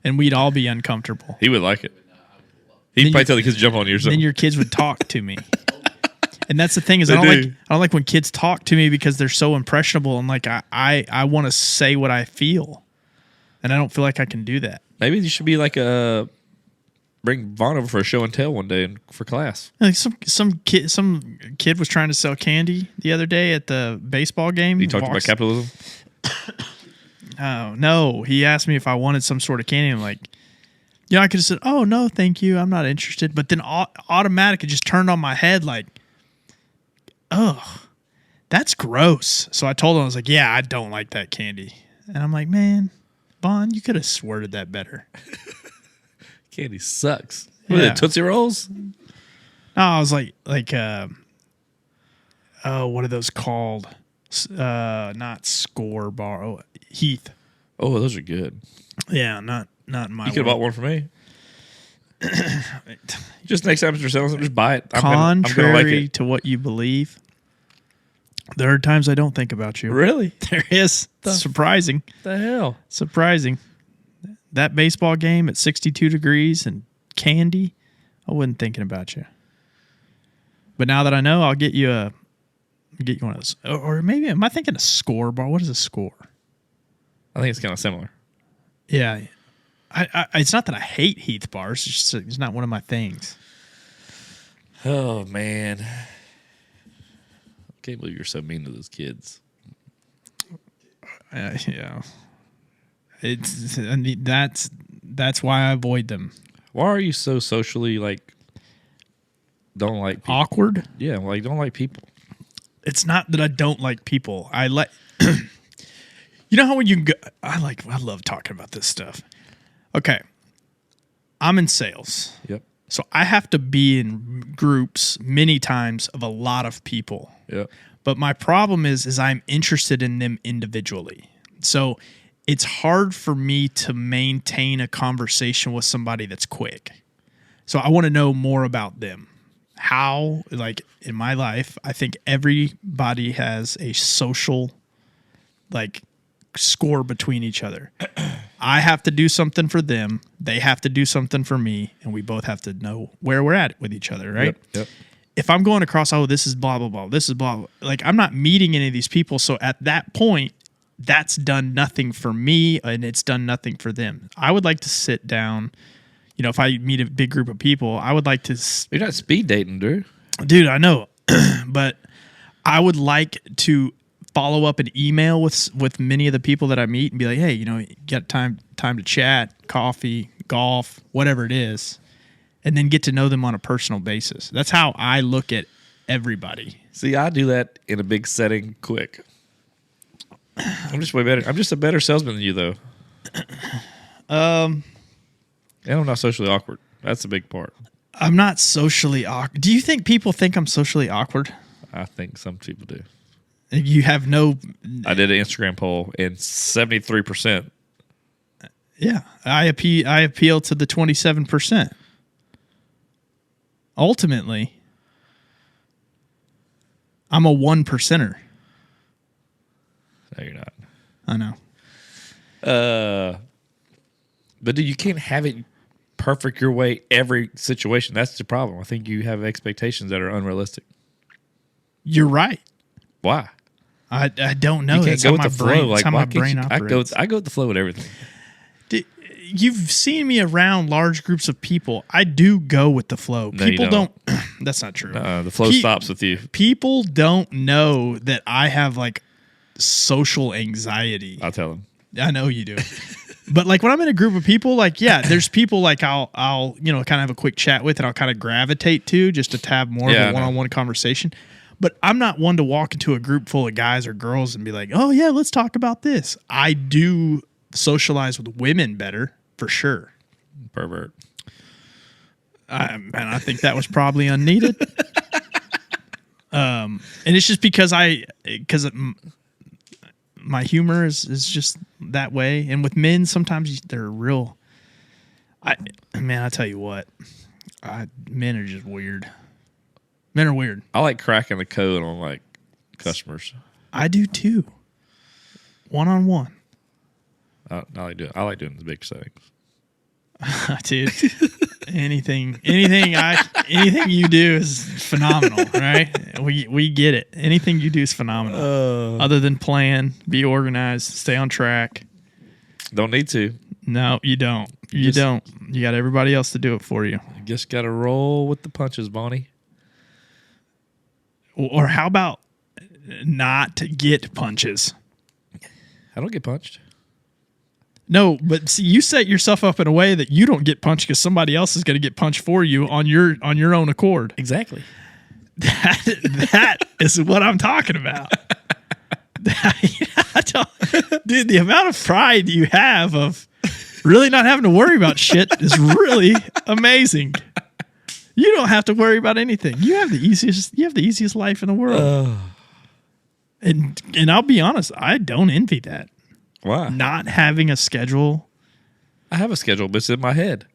And we'd all be uncomfortable. He would like it. He'd probably tell the kids to jump on you or something. Then your kids would talk to me. And that's the thing is I don't like when kids talk to me because they're so impressionable and like I want to say what I feel. And I don't feel like I can do that. Maybe you should be like bring Vaughn over for a show and tell one day for class. Like some kid was trying to sell candy the other day at the baseball game. You talked about capitalism? Oh, no. He asked me if I wanted some sort of candy. I'm like, I could have said, "Oh, no, thank you. I'm not interested." But then automatically just turned on my head like, "Oh, that's gross." So I told him, I was like, "Yeah, I don't like that candy." And I'm like, "Man, Vaughn, you could have worded that better." Candy sucks. What are they, Tootsie Rolls? No, I was like, what are those called? Not Score Bar. Oh, Heath. Oh, those are good. Yeah, not in my. You could have bought one for me. Just next time you're selling something, just buy it. Contrary I'm gonna like it. to what you believe, there are times I don't think about you. Really? There is. Surprising. What the hell? Surprising. That baseball game at 62 degrees and candy, I wasn't thinking about you. But now that I know, I'll get you one of those. Or maybe, am I thinking a Score Bar? What is a Score? I think it's kind of similar. Yeah. It's not that I hate Heath bars. It's just it's not one of my things. Oh, man. I can't believe you're so mean to those kids. Yeah. That's why I avoid them. Why are you so socially, don't like people? Awkward? Yeah, don't like people. It's not that I don't like people. I like... You know how when you go... I love talking about this stuff. Okay. I'm in sales. Yep. So I have to be in groups many times of a lot of people. Yep. But my problem is I'm interested in them individually. So it's hard for me to maintain a conversation with somebody that's quick. So I want to know more about them. How, in my life, I think everybody has a social, score between each other. I have to do something for them. They have to do something for me. And we both have to know where we're at with each other, right? Yep. If I'm going across, this is blah, blah, blah. This is blah, blah. I'm not meeting any of these people. So at that point, that's done nothing for me and it's done nothing for them. I would like to sit down, if I meet a big group of people, I would like to. You're not speed dating, Drew. Dude, I know, but I would like to follow up an email with many of the people that I meet and be like, hey, get time to chat, coffee, golf, whatever it is, and then get to know them on a personal basis. That's how I look at everybody. See, I do that in a big setting quick. I'm just way better. I'm just a better salesman than you, though. And I'm not socially awkward. That's a big part. I'm not socially awkward. Do you think people think I'm socially awkward? I think some people do. You have no... I did an Instagram poll, and 73%. Yeah, I appeal to the 27%. Ultimately, I'm a 1%er. No, you're not. I know. But dude, you can't have it perfect your way every situation. That's the problem. I think you have expectations that are unrealistic. You're right. Why? I don't know. You can't That's go how with my the brain, flow. Like, that's how why my can't brain you, operates. I go with the flow with everything. You've seen me around large groups of people. I do go with the flow. No, you People don't. That's not true. The flow stops with you. People don't know that I have like social anxiety. I'll tell them. I know you do. But like when I'm in a group of people, like, yeah, there's people like I'll kind of have a quick chat with and I'll kind of gravitate to just to have more of a one-on-one conversation. But I'm not one to walk into a group full of guys or girls and be like, oh yeah, let's talk about this. I do socialize with women better for sure. Pervert. And I think that was probably unneeded. And it's just because my humor is just that way. And with men, sometimes they're real. I tell you what, men are just weird. Men are weird. I like cracking the code on like customers. I do too. One-on-one. I like doing the big settings. Dude, anything you do is phenomenal, right? We get it. Anything you do is phenomenal. Other than plan, be organized, stay on track. Don't need to. No, you don't. You don't. You got everybody else to do it for you. You just got to roll with the punches, Bonnie. Or how about not get punches? I don't get punched. No, but see, you set yourself up in a way that you don't get punched because somebody else is going to get punched for you on your own accord. Exactly. That is what I'm talking about. Dude, the amount of pride you have of really not having to worry about shit is really amazing. You don't have to worry about anything. You have the easiest life in the world. And I'll be honest, I don't envy that. Why? Not having a schedule. I have a schedule, but it's in my head.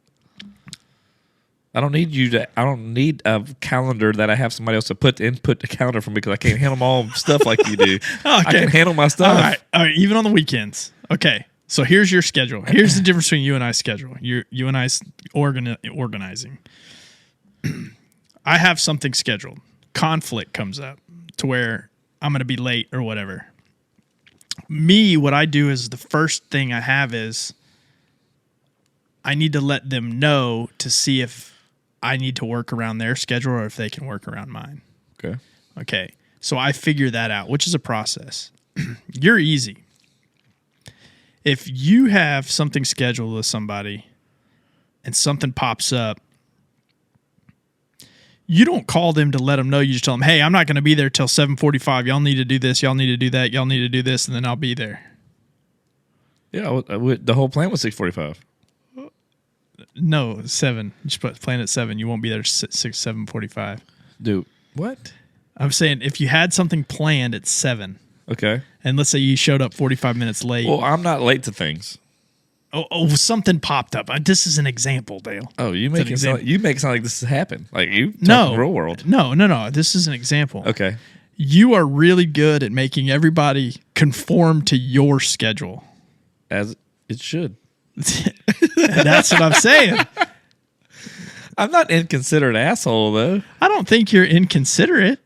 I don't need a calendar that I have somebody else to input the calendar for me because I can't handle my own stuff like you do. Okay. I can handle my stuff. All right. Even on the weekends. Okay. So here's your schedule. Here's the difference between you and I's schedule. You and I's organizing. I have something scheduled. Conflict comes up to where I'm going to be late or whatever. Me, what I do is the first thing I have is I need to let them know to see if I need to work around their schedule or if they can work around mine. Okay. So I figure that out, which is a process. You're easy. If you have something scheduled with somebody and something pops up, you don't call them to let them know. You just tell them, hey, I'm not going to be there till 7:45. Y'all need to do this. Y'all need to do that. Y'all need to do this, and then I'll be there. Yeah, the whole plan was 6:45. No, 7. You just plan at 7. You won't be there 7:45. Dude, what? I'm saying if you had something planned at 7. Okay. And let's say you showed up 45 minutes late. Well, I'm not late to things. Oh, something popped up. This is an example, Dale. Oh, you make it sound like this has happened. Like you no real world. No. This is an example. Okay. You are really good at making everybody conform to your schedule. As it should. That's what I'm saying. I'm not inconsiderate asshole though. I don't think you're inconsiderate.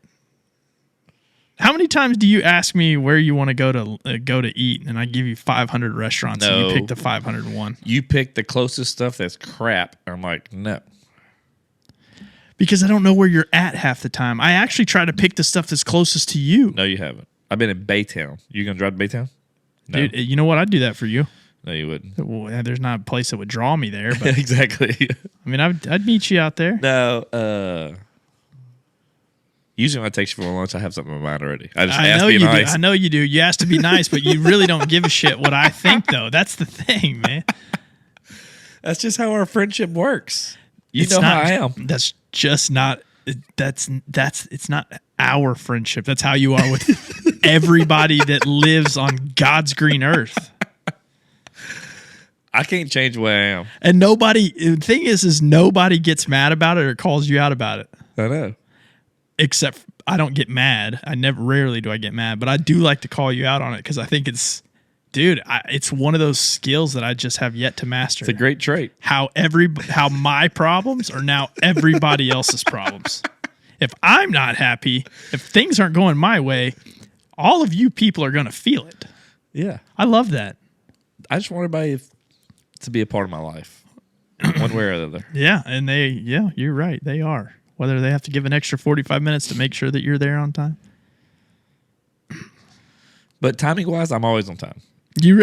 How many times do you ask me where you want to go to eat, and I give you 500 restaurants, and you pick the 501? You pick the closest stuff that's crap. I'm like, no. Because I don't know where you're at half the time. I actually try to pick the stuff that's closest to you. No, you haven't. I've been in Baytown. You gonna drive to Baytown? No. Dude, you know what? I'd do that for you. No, you wouldn't. Well, there's not a place that would draw me there, but Exactly. I mean, I'd meet you out there. No. Usually when I take you for lunch, I have something in my mind already. I just I ask know to be you nice. do. I know you do. You ask to be nice, but you really don't give a shit what I think, though. That's the thing, man. That's just how our friendship works. You It's know not- how I am. That's just not. It's not our friendship. That's how you are with everybody that lives on God's green earth. I can't change the way I am. And nobody. The thing is nobody gets mad about it or calls you out about it. I know. Except I don't get mad. Rarely do I get mad, but I do like to call you out on it because I think it's, dude, it's one of those skills that I just have yet to master. It's a great trait. How my problems are now everybody else's problems. If I'm not happy, if things aren't going my way, all of you people are going to feel it. Yeah. I love that. I just want everybody to be a part of my life, one way or the other. Yeah, and you're right. They are. Whether they have to give an extra 45 minutes to make sure that you're there on time. But timing-wise, I'm always on time.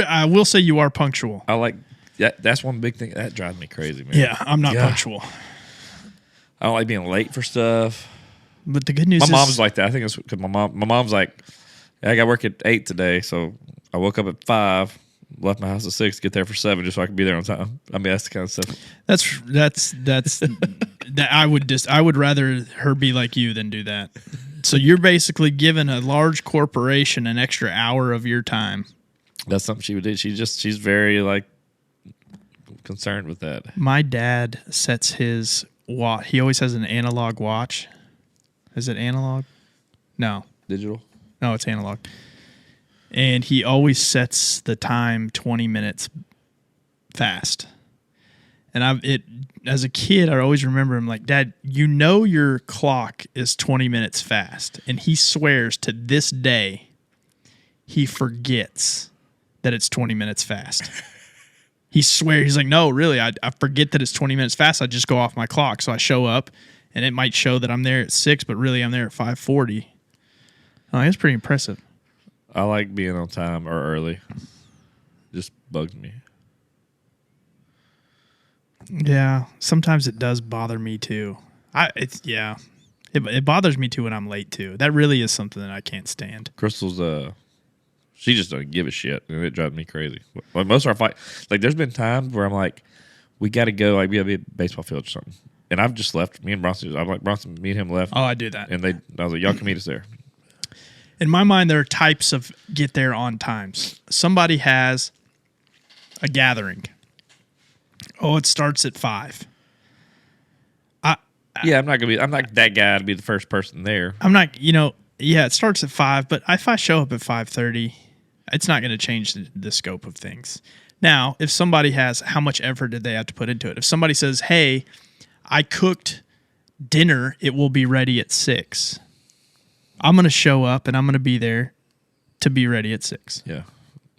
I will say you are punctual. I like that. That's one big thing that drives me crazy, man. Yeah, I'm not Yeah. punctual. I don't like being late for stuff. But the good news My is mom's like that. I think it's because my mom's like, yeah, I got to work at 8 today, so I woke up at 5, left my house at 6, get there for 7, just so I can be there on time. I mean, that's the kind of stuff. that's that I would rather her be like you than do that. So you're basically giving a large corporation an extra hour of your time. That's something she would do. She's very like concerned with that. My dad sets his watch. He always has an analog watch. Is it analog? No, Digital. it's analog. And he always sets the time 20 minutes fast. And as a kid, I always remember him like, Dad, you know your clock is 20 minutes fast. And he swears to this day, he forgets that it's 20 minutes fast. He swears, he's like, no, really, I forget that it's 20 minutes fast. I just go off my clock. So I show up, and it might show that I'm there at 6, but really I'm there at 5:40. Oh, that's pretty impressive. I like being on time or early. Just bugs me. Yeah, sometimes it does bother me too. It bothers me too when I'm late too. That really is something that I can't stand. Crystal's she just doesn't give a shit, and it drives me crazy. Like most of our fight, like there's been times where I'm like, we got to go, like we got to be at a baseball field or something, and I've just left. Me and Bronson, I'm like Bronson, me and him left. Oh, I do that. And I was like, y'all can meet us there. In my mind, there are types of get there on times. Somebody has a gathering. Oh, it starts at 5. Yeah, I'm not that guy to be the first person there. I'm not, it starts at 5, but if I show up at 5:30, it's not going to change the scope of things. Now, if somebody has, how much effort did they have to put into it? If somebody says, hey, I cooked dinner, it will be ready at 6. I'm going to show up and I'm going to be there to be ready at 6. Yeah,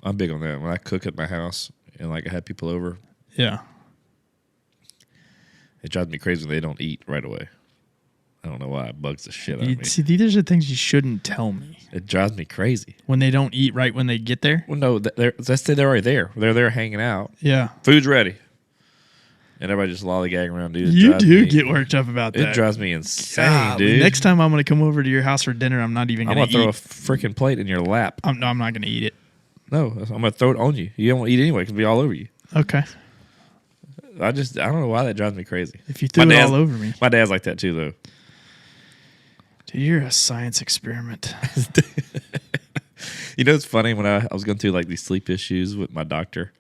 I'm big on that. When I cook at my house and like I have people over, Yeah. it drives me crazy when they don't eat right away. I don't know why. It bugs the shit out of me. See, these are things you shouldn't tell me. It drives me crazy. When they don't eat right when they get there? Well, no, let's say they're already there. They're there hanging out. Yeah. Food's ready. And everybody just lollygagging around, dude. You do get worked up about that. It drives me insane, God, dude. Next time I'm going to come over to your house for dinner, I'm not even I'm going to going eat. to throw a freaking plate in your lap. I'm not going to eat it. No, I'm going to throw it on you. You don't want to eat it anyway. It can be all over you. Okay. I don't know why that drives me crazy. If you threw it all over me. My dad's like that too, though. Dude, you're a science experiment. You know, it's funny when I was going through like these sleep issues with my doctor.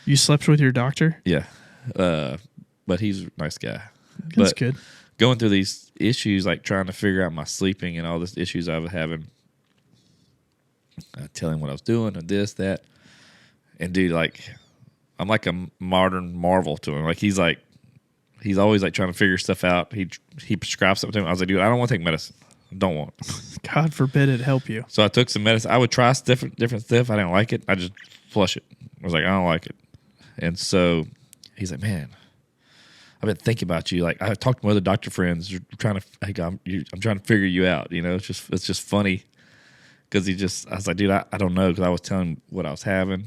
You slept with your doctor? Yeah. But he's a nice guy. That's But good. going through these issues, like trying to figure out my sleeping and all these issues I was having, I tell him what I was doing and this, that. And dude, like, I'm like a modern marvel to him. Like, he's always like trying to figure stuff out. He prescribes something to me. I was like, dude, I don't want to take medicine. Don't want. God forbid it help you. So I took some medicine. I would try different stuff. I didn't like it. I just flush it. I was like, I don't like it. And so he's like, man, I've been thinking about you. Like I talked to my other doctor friends. You're trying to, like, I'm trying to figure you out. You know, it's just funny because I was like, dude, I don't know, because I was telling him what I was having,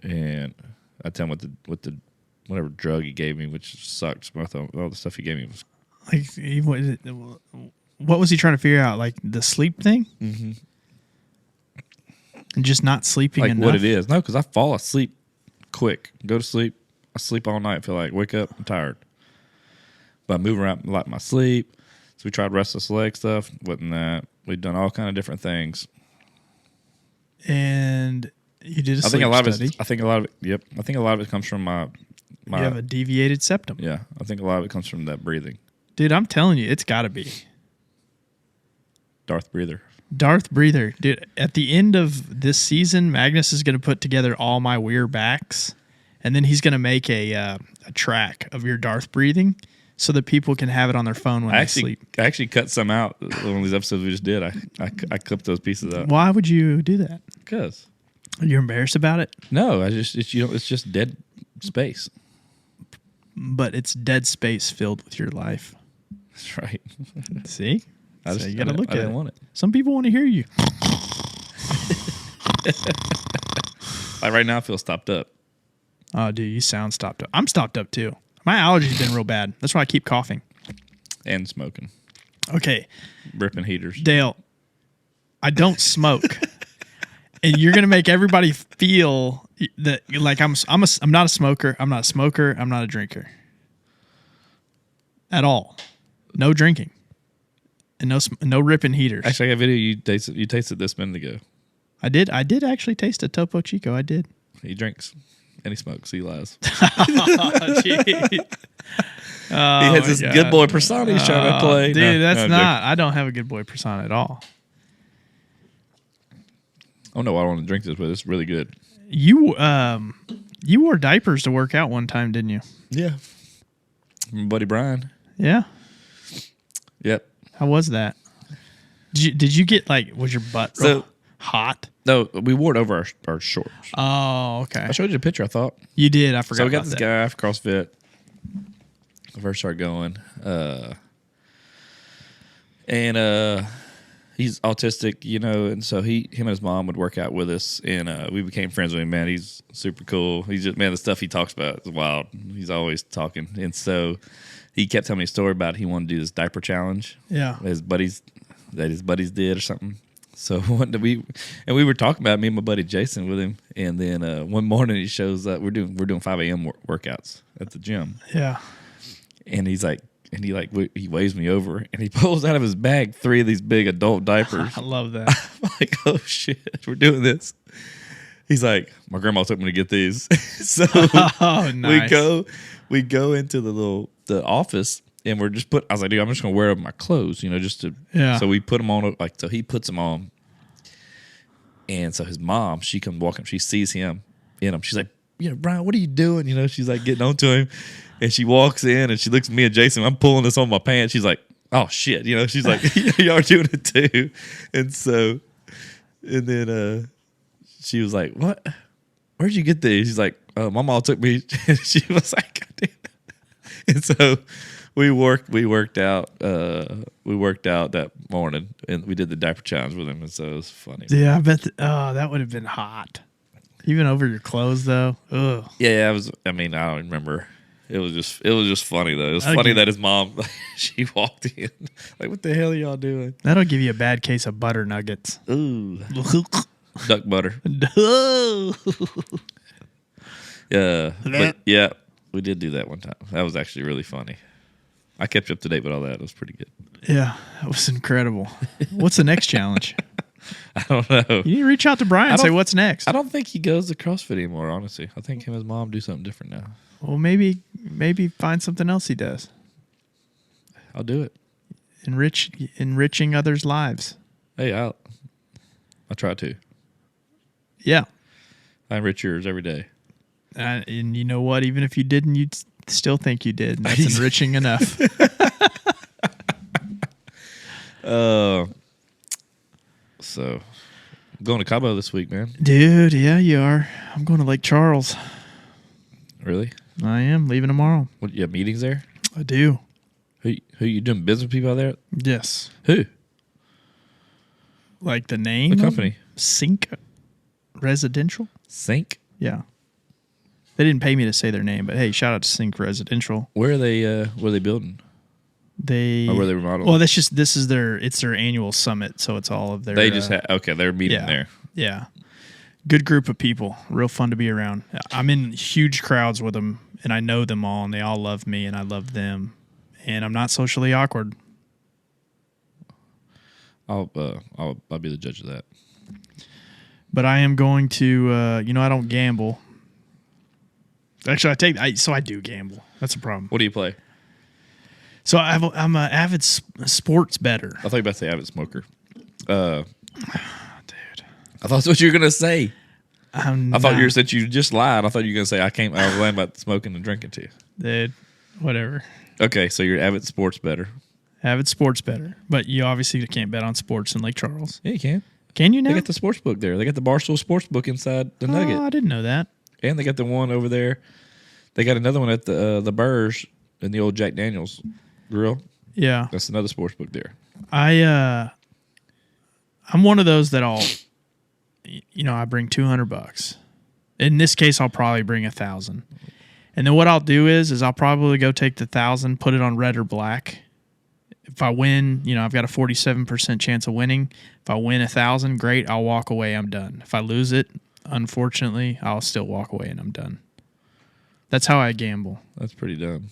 and I tell him whatever drug he gave me, which sucked. All the stuff he gave me was Like, what was he trying to figure out? Like the sleep thing? Mm-hmm. And just not sleeping like enough? what it is. No, because I fall asleep quick. Go to sleep. I sleep all night. Feel like wake up. I'm tired. But I move around like my sleep. So we tried restless leg stuff. Wasn't that? We've done all kind of different things. And you did a sleep study. study. I think a lot of it. Yep. I think a lot of it comes from my. You have a deviated septum. Yeah, I think a lot of it comes from that breathing. Dude, I'm telling you, it's got to be. Darth Breather. Darth Breather. Dude, at the end of this season, Magnus is going to put together all my weird backs, and then he's going to make a track of your Darth breathing so that people can have it on their phone when they sleep. I actually cut some out. One of these episodes we just did. I clipped those pieces out. Why would you do that? Because. Are you embarrassed about it? No, it's just dead space. But it's dead space filled with your life. That's right. See? So you got to look at it. I didn't want it. Some people want to hear you. Like right now, I feel stopped up. Oh, dude, you sound stopped up. I'm stopped up too. My allergies been real bad. That's why I keep coughing. And smoking. Okay. Ripping heaters. Dale, I don't smoke. And you're gonna make everybody feel that like I'm not a smoker. I'm not a smoker. I'm not a drinker. At all. No drinking. And no ripping heaters. Actually, I got a video you tasted this minute ago. I did actually taste a Topo Chico. I did. He drinks and he smokes. He lies. Oh, he has this good boy persona he's trying to play. Dude, that's not. I don't have a good boy persona at all. Oh no, I don't want to drink this, but it's really good. You wore diapers to work out one time, didn't you? Yeah. My buddy Brian. Yeah. Yep. How was that? Did you get was your butt real hot? No, we wore it over our shorts. Oh, okay. I showed you a picture, I thought. You did. I forgot. So we got about this that. guy for CrossFit. I first started going. And he's autistic, and so him and his mom would work out with us, and we became friends with him. Man, he's super cool. He's just, man, the stuff he talks about is wild. He's always talking, and so he kept telling me a story about he wanted to do this diaper challenge. Yeah, his buddies did or something. So we were talking about it, me and my buddy Jason with him, and then one morning he shows up. We're doing 5 a.m. workouts at the gym. Yeah, and he's like. And he waves me over, and he pulls out of his bag 3 of these big adult diapers. I love that. I'm like, oh shit, we're doing this. He's like, my grandma took me to get these. So nice. we go into the office, and we're just I was like, dude, I'm just gonna wear my clothes, just to. Yeah. So we put them on, so he puts them on, and so his mom, she comes walking, she sees him in them. She's like, Brian, what are you doing? She's like getting onto him. And she walks in and she looks at me and Jason. I'm pulling this on my pants. She's like, oh, shit. She's like, y'all are doing it too. And then she was like, what? Where'd you get these? She's like, my mom took me. And she was like, God damn. And so we worked out that morning, and we did the diaper challenge with him. And so it was funny. Yeah, I bet. That would have been hot. Even over your clothes, though. Ugh. Yeah, I don't remember. It was just funny though. It was funny that his mom, she walked in like, "What the hell are y'all doing?" That'll give you a bad case of butter nuggets. Ooh, duck butter. Yeah, but yeah, we did do that one time. That was actually really funny. I kept you up to date with all that. It was pretty good. Yeah, that was incredible. What's the next challenge? I don't know. You need to reach out to Brian and say, what's next? I don't think he goes to CrossFit anymore, honestly. I think him and his mom do something different now. Well, maybe find something else he does. I'll do it. Enriching others' lives. Hey, I try to. Yeah. I enrich yours every day. And you know what? Even if you didn't, you'd still think you did. And that's enriching enough. So, I'm going to Cabo this week, man. Dude, yeah, you are. I'm going to Lake Charles. Really? I am leaving tomorrow. What, you have meetings there? I do. Who you doing business with people out there? Yes. Who? Like the name? What company? Sync Residential? Sync? Yeah. They didn't pay me to say their name, but hey, shout out to Sync Residential. Where are they building? They Or where they remodeling? Well, this is their annual summit, so it's all of their They just they're meeting there. Yeah. Good group of people. Real fun to be around. I'm in huge crowds with them, and I know them all, and they all love me, and I love them. And I'm not socially awkward. I'll be the judge of that. But I am going to, I don't gamble. Actually, I do gamble. That's a problem. What do you play? So I'm an avid sports bettor. I thought you were about to say avid smoker. Dude. I thought that's what you were gonna say. I thought since you just lied, I thought you were gonna say I was lying about smoking and drinking too. Dude, whatever. Okay, so you're an avid sports bettor. Avid sports bettor. But you obviously can't bet on sports in Lake Charles. Yeah, you can. Can you now? They got the sports book there. They got the Barstool sports book inside the Nugget. Oh, I didn't know that. And they got the one over there. They got another one at the Burge in the old Jack Daniels grill. Yeah. That's another sports book there. I'm one of those that I bring $200. In this case, I'll probably bring 1,000. And then what I'll do is I'll probably go take the 1,000, put it on red or black. If I win, I've got a 47% chance of winning. If I win 1,000, great. I'll walk away. I'm done. If I lose it, unfortunately, I'll still walk away and I'm done. That's how I gamble. That's pretty dumb.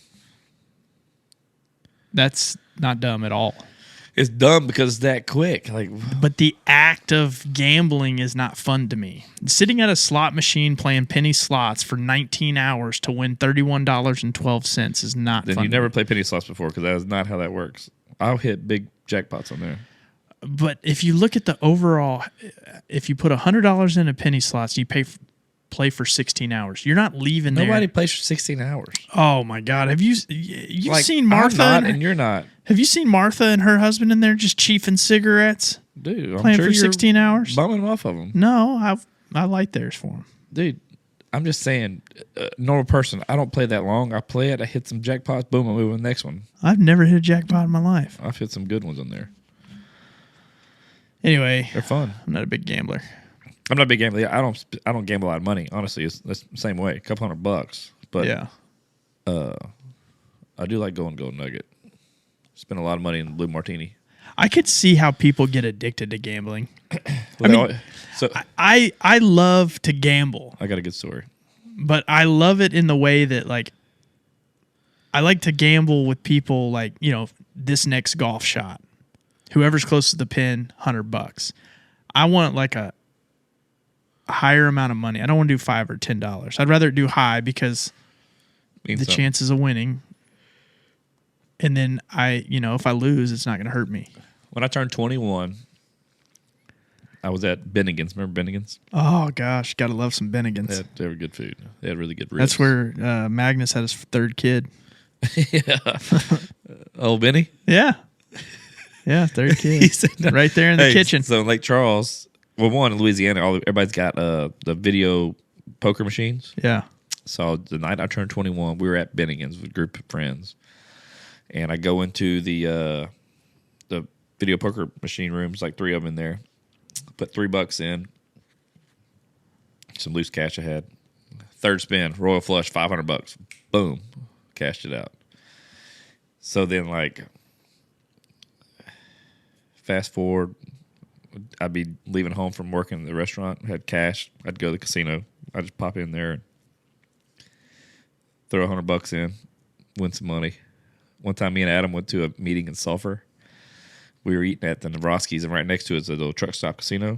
That's not dumb at all. It's dumb because it's that quick. But the act of gambling is not fun to me. Sitting at a slot machine playing penny slots for 19 hours to win $31.12 is not then fun. you never played penny slots before because that is not how that works. I'll hit big jackpots on there. But if you look at the overall, if you put $100 in a penny slots, you play for 16 hours. You're not leaving there. Nobody plays for 16 hours. Oh my God! Have you seen Martha? I'm not, and you're not. Have you seen Martha and her husband in there just chiefing cigarettes? Dude, I'm playing sure for you're 16 hours? bumming them off of them. No, I light theirs for them. Dude, I'm just saying, normal person, I don't play that long. I play it, I hit some jackpots, boom, I move on the next one. I've never hit a jackpot in my life. I've hit some good ones on there. Anyway, They're fun. I'm not a big gambler. I'm not a big gambler. I don't gamble a lot of money. Honestly, it's the same way. A couple $100. But Yeah. I do like going Gold Nugget. Spend a lot of money in the Blue Martini. I could see how people get addicted to gambling. So I love to gamble, I got a good story. but I love it in the way that I like to gamble with people this next golf shot. Whoever's close to the pin, $100. I want a higher amount of money. I don't want to do $5 or $10. I'd rather do high because the chances of winning. And then if I lose, it's not going to hurt me. When I turned 21, I was at Bennigan's. Remember Bennigan's? Oh gosh, gotta love some Bennigan's. They had good food. They had really good ribs. That's where Magnus had his third kid. Yeah. Oh, Benny? Yeah, third kid. He said no. Right there in the kitchen. So in Lake Charles, one in Louisiana, everybody's got the video poker machines. Yeah. So the night I turned 21, we were at Bennigan's with a group of friends, and I go into the video poker machine rooms, like 3 of them in there. Put $3 in, some loose cash I had. Third spin, royal flush, $500. Boom, cashed it out. So then, fast forward, I'd be leaving home from working at the restaurant, had cash. I'd go to the casino. I'd just pop in there and throw $100 in, win some money. One time, me and Adam went to a meeting in Sulphur. We were eating at the Navroski's, and right next to it is a little truck stop casino.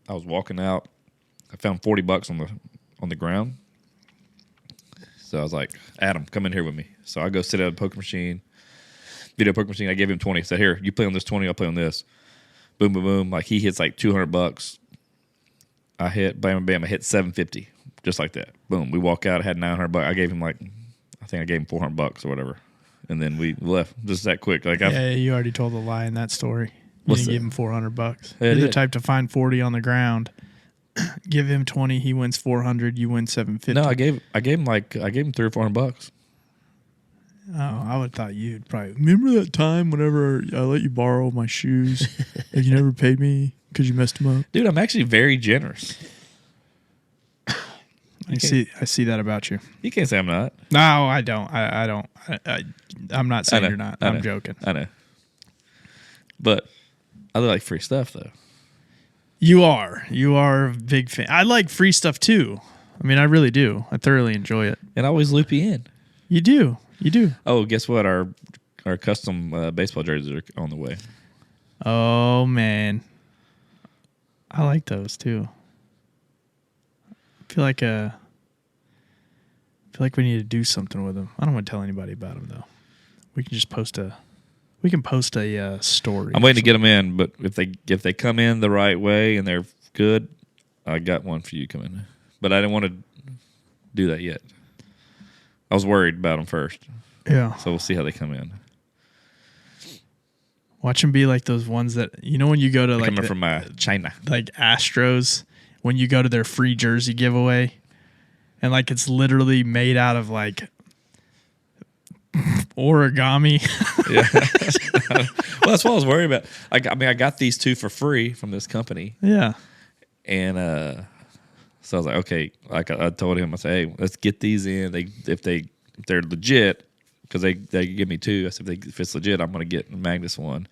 I was walking out. I found $40 on the ground. So I was like, Adam, come in here with me. So I go sit at a poker machine, video poker machine. I gave him 20. I said, here, you play on this 20, I'll play on this. Boom, boom, boom. He hits $200. I hit, bam, bam, I hit $750. Just like that. Boom. We walk out. I had $900. I gave him I think I gave him $400 or whatever. and then we left just that quick. Like Yeah, you already told a lie in that story. You What's didn't that? give him $400. Yeah, I You're the did. type to find 40 on the ground. Give him 20, he wins 400, you win 750. No, I gave him $300 or $400. Oh, I would have thought you'd probably remember that time whenever I let you borrow my shoes and you never paid me because you messed them up. Dude, I'm actually very generous. I see that about you. You can't say I'm not. No, I don't. I don't. I'm not saying know, you're not. I I'm know. joking. I know. But I like free stuff though. You are a big fan. I like free stuff too. I mean, I really do. I thoroughly enjoy it. And I always loop you in. You do. Oh, guess what? Our custom baseball jerseys are on the way. Oh man, I like those too. I feel like we need to do something with them. I don't want to tell anybody about them though. We can just post a story. I'm waiting to get them in, but if they come in the right way and they're good, I got one for you coming. But I didn't want to do that yet. I was worried about them first, Yeah. so we'll see how they come in. Watch them be like those ones that when you go to like Coming from China. like Astros when you go to their free jersey giveaway, and like it's literally made out of like origami. Yeah. Well, that's what I was worried about. I got these two for free from this company, Yeah. and so I was like, okay. Like I told him, I said, hey, let's get these in. If they're legit, because they give me two. I said, if it's legit, I'm gonna get Magnus one,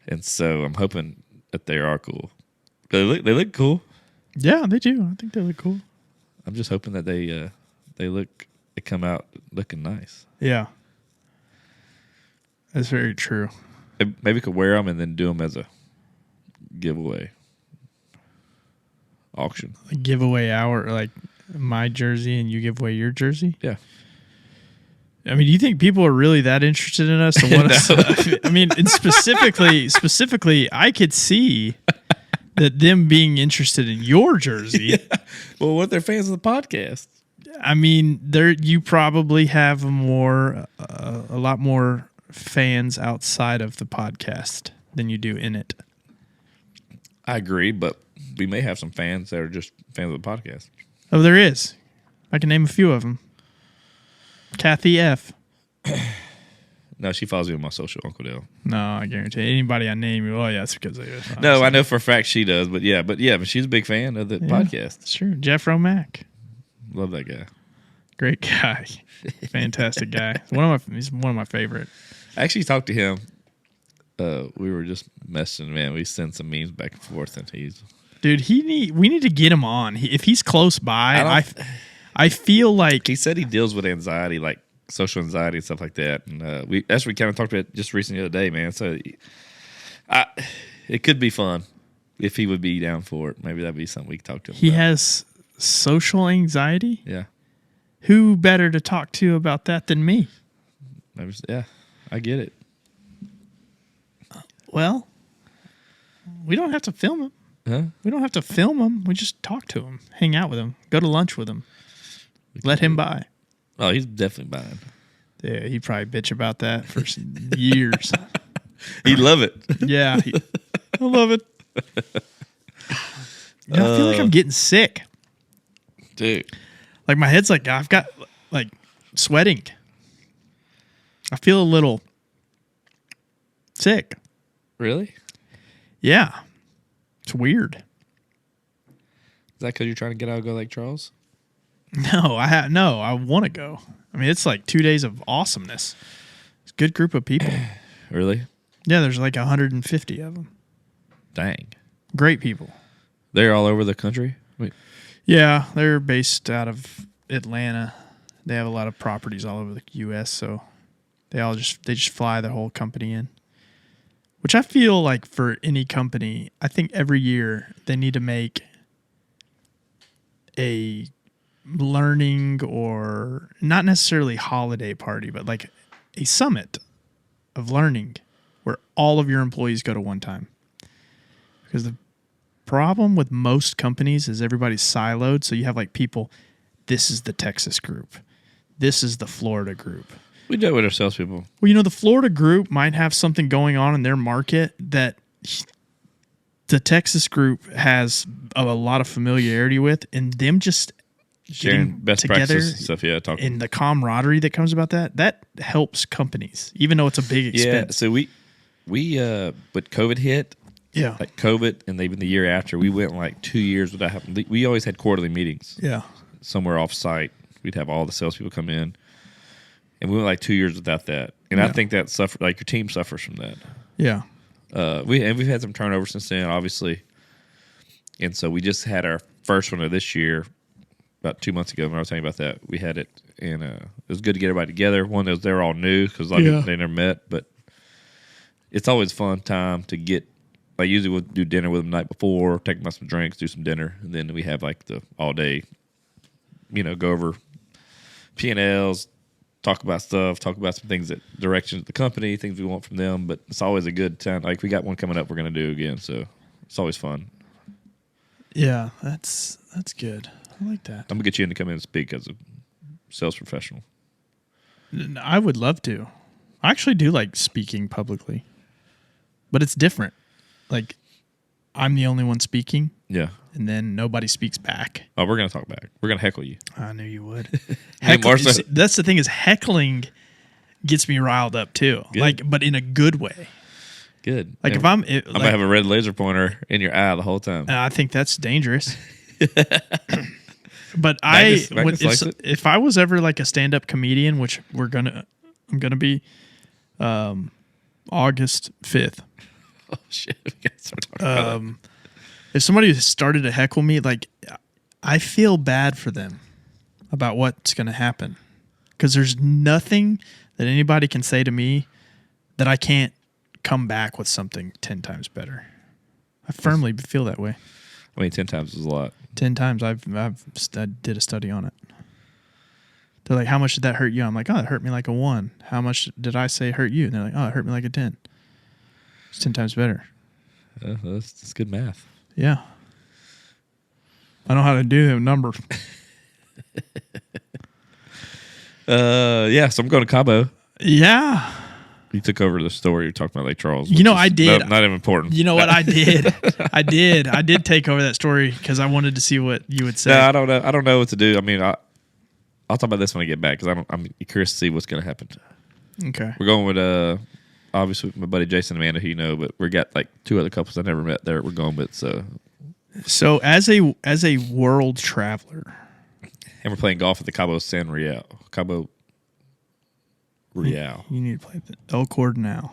and so I'm hoping that they are cool. They look cool. Yeah, they do. I think they look cool. I'm just hoping that they come out looking nice. Yeah. That's very true. Maybe we could wear them and then do them as a giveaway auction. A giveaway hour, like my jersey and you give away your jersey. Yeah. I mean, do you think people are really that interested in us to want us? I mean, and specifically, I could see that them being interested in your jersey. Yeah. Well, what if they're fans of the podcast? I mean, you probably have a lot more fans outside of the podcast than you do in it. I agree, but we may have some fans that are just fans of the podcast. Oh, there is. I can name a few of them. Kathy F. No, she follows me on my social, Uncle Dale. No, I guarantee anybody I name you. Oh, yeah, it's because of No, I know for a fact she does, but she's a big fan of the podcast. It's true. Jeff Romack. Love that guy. Great guy. Fantastic guy. He's one of my favorite. I actually talked to him. We were just messing, man. We sent some memes back and forth, and he's... Dude, we need to get him on. If he's close by, I feel like... He said he deals with anxiety, like social anxiety and stuff like that. And that's what we kind of talked about just recently the other day, man. So it could be fun if he would be down for it. Maybe that'd be something we could talk to him He about. has social anxiety? Yeah. Who better to talk to about that than me? Maybe, yeah, I get it. Well, we don't have to film him. Huh? We don't have to film him. We just talk to him, hang out with him, go to lunch with him. Let him buy. Oh, he's definitely buying. Yeah, he'd probably bitch about that for years. He'd love it. Yeah. I love it. I feel like I'm getting sick. Dude. Like my head's like, I've got like sweating. I feel a little sick. Really? Yeah. It's weird. Is that because you're trying to get out of Go Lake Charles? No, I want to go. I mean, it's like 2 days of awesomeness. It's a good group of people. Really? Yeah, there's like 150 of them. Dang. Great people. They're all over the country? Wait. Yeah, they're based out of Atlanta. They have a lot of properties all over the U.S., so they just fly the whole company in. Which I feel like for any company, I think every year they need to make a learning or not necessarily holiday party, but like a summit of learning where all of your employees go to one time. Because the problem with most companies is everybody's siloed. So you have like people, this is the Texas group. This is the Florida group. We do it with our salespeople. Well, you know, the Florida group might have something going on in their market that the Texas group has a lot of familiarity with, and them just Sharing getting best together practices and stuff. Yeah, talking. and the camaraderie that comes about that helps companies, even though it's a big expense. So we but COVID hit, Yeah. like COVID, and even the year after, we went like 2 years without having. We always had quarterly meetings Yeah. somewhere off site. We'd have all the salespeople come in, and we went like 2 years without that. And I think that suffered. Like your team suffers from that. Yeah. We've had some turnover since then, obviously, and so we just had our first one of this year about 2 months ago. When I was telling you about that, we had it, and it was good to get everybody together. One is they're all new because they never met, but it's always a fun time to get. Like usually we'll do dinner with them the night before, take them out some drinks, do some dinner, and then we have like the all day, go over P&Ls, talk about stuff, talk about some things that directions of the company, things we want from them. But it's always a good time. Like we got one coming up, we're gonna do again, so it's always fun. Yeah. That's good. I like that. I'm gonna get you in to come in and speak as a sales professional. I would love to. I actually do like speaking publicly, but it's different. Like, I'm the only one speaking, Yeah. and then nobody speaks back. Oh, we're gonna talk back. We're gonna heckle you. I knew you would. And Marcel- That's the thing is heckling gets me riled up too. Good. Like, but in a good way. Good. Like And if I'm, I'm gonna have a red laser pointer in your eye the whole time. I think that's dangerous. But Magnus likes it. if I was ever like a stand-up comedian, which I'm gonna be, August 5th. Oh shit! We gotta start talking about that. If somebody started to heckle me, like I feel bad for them about what's going to happen because there's nothing that anybody can say to me that I can't come back with something 10 times better. I firmly feel that way. I mean, 10 times is a lot. 10 times I did a study on it. They're like, how much did that hurt you? I'm like, oh, it hurt me like a 1. How much did I say hurt you? And they're like, oh, it hurt me like a 10. It's 10 times better. That's good math. Yeah. I know how to do them numbers. Yeah, so I'm going to Cabo. Yeah. You took over the story. You're talking about Lake Charles. You know, which is I did. Not even important. You know what I did? I did take over that story because I wanted to see what you would say. No, I don't know. I don't know what to do. I mean, I'll talk about this when I get back because I'm curious to see what's going to happen. Okay. We're going with obviously with my buddy Jason and Amanda, who you know, but we got like 2 other couples I never met there. We're going with So as a world traveler, and we're playing golf at the Cabo Real. you need to play the El Cordonal.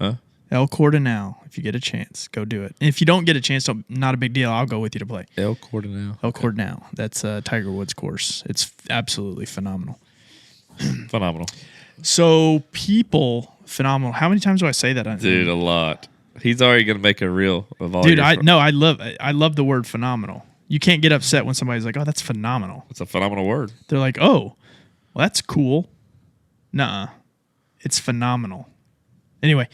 Huh? El Cordonal. If you get a chance, go do it. And if you don't get a chance, not a big deal. I'll go with you to play. El Cordonal. El Cordonal. That's Tiger Woods course. It's absolutely phenomenal. Phenomenal. So phenomenal. How many times do I say that? Dude, a lot. He's already going to make a reel of all. Dude, I love the word phenomenal. You can't get upset when somebody's like, "Oh, that's phenomenal." It's a phenomenal word. They're like, "Oh, well, that's cool." Nuh-uh. It's phenomenal. Anyway,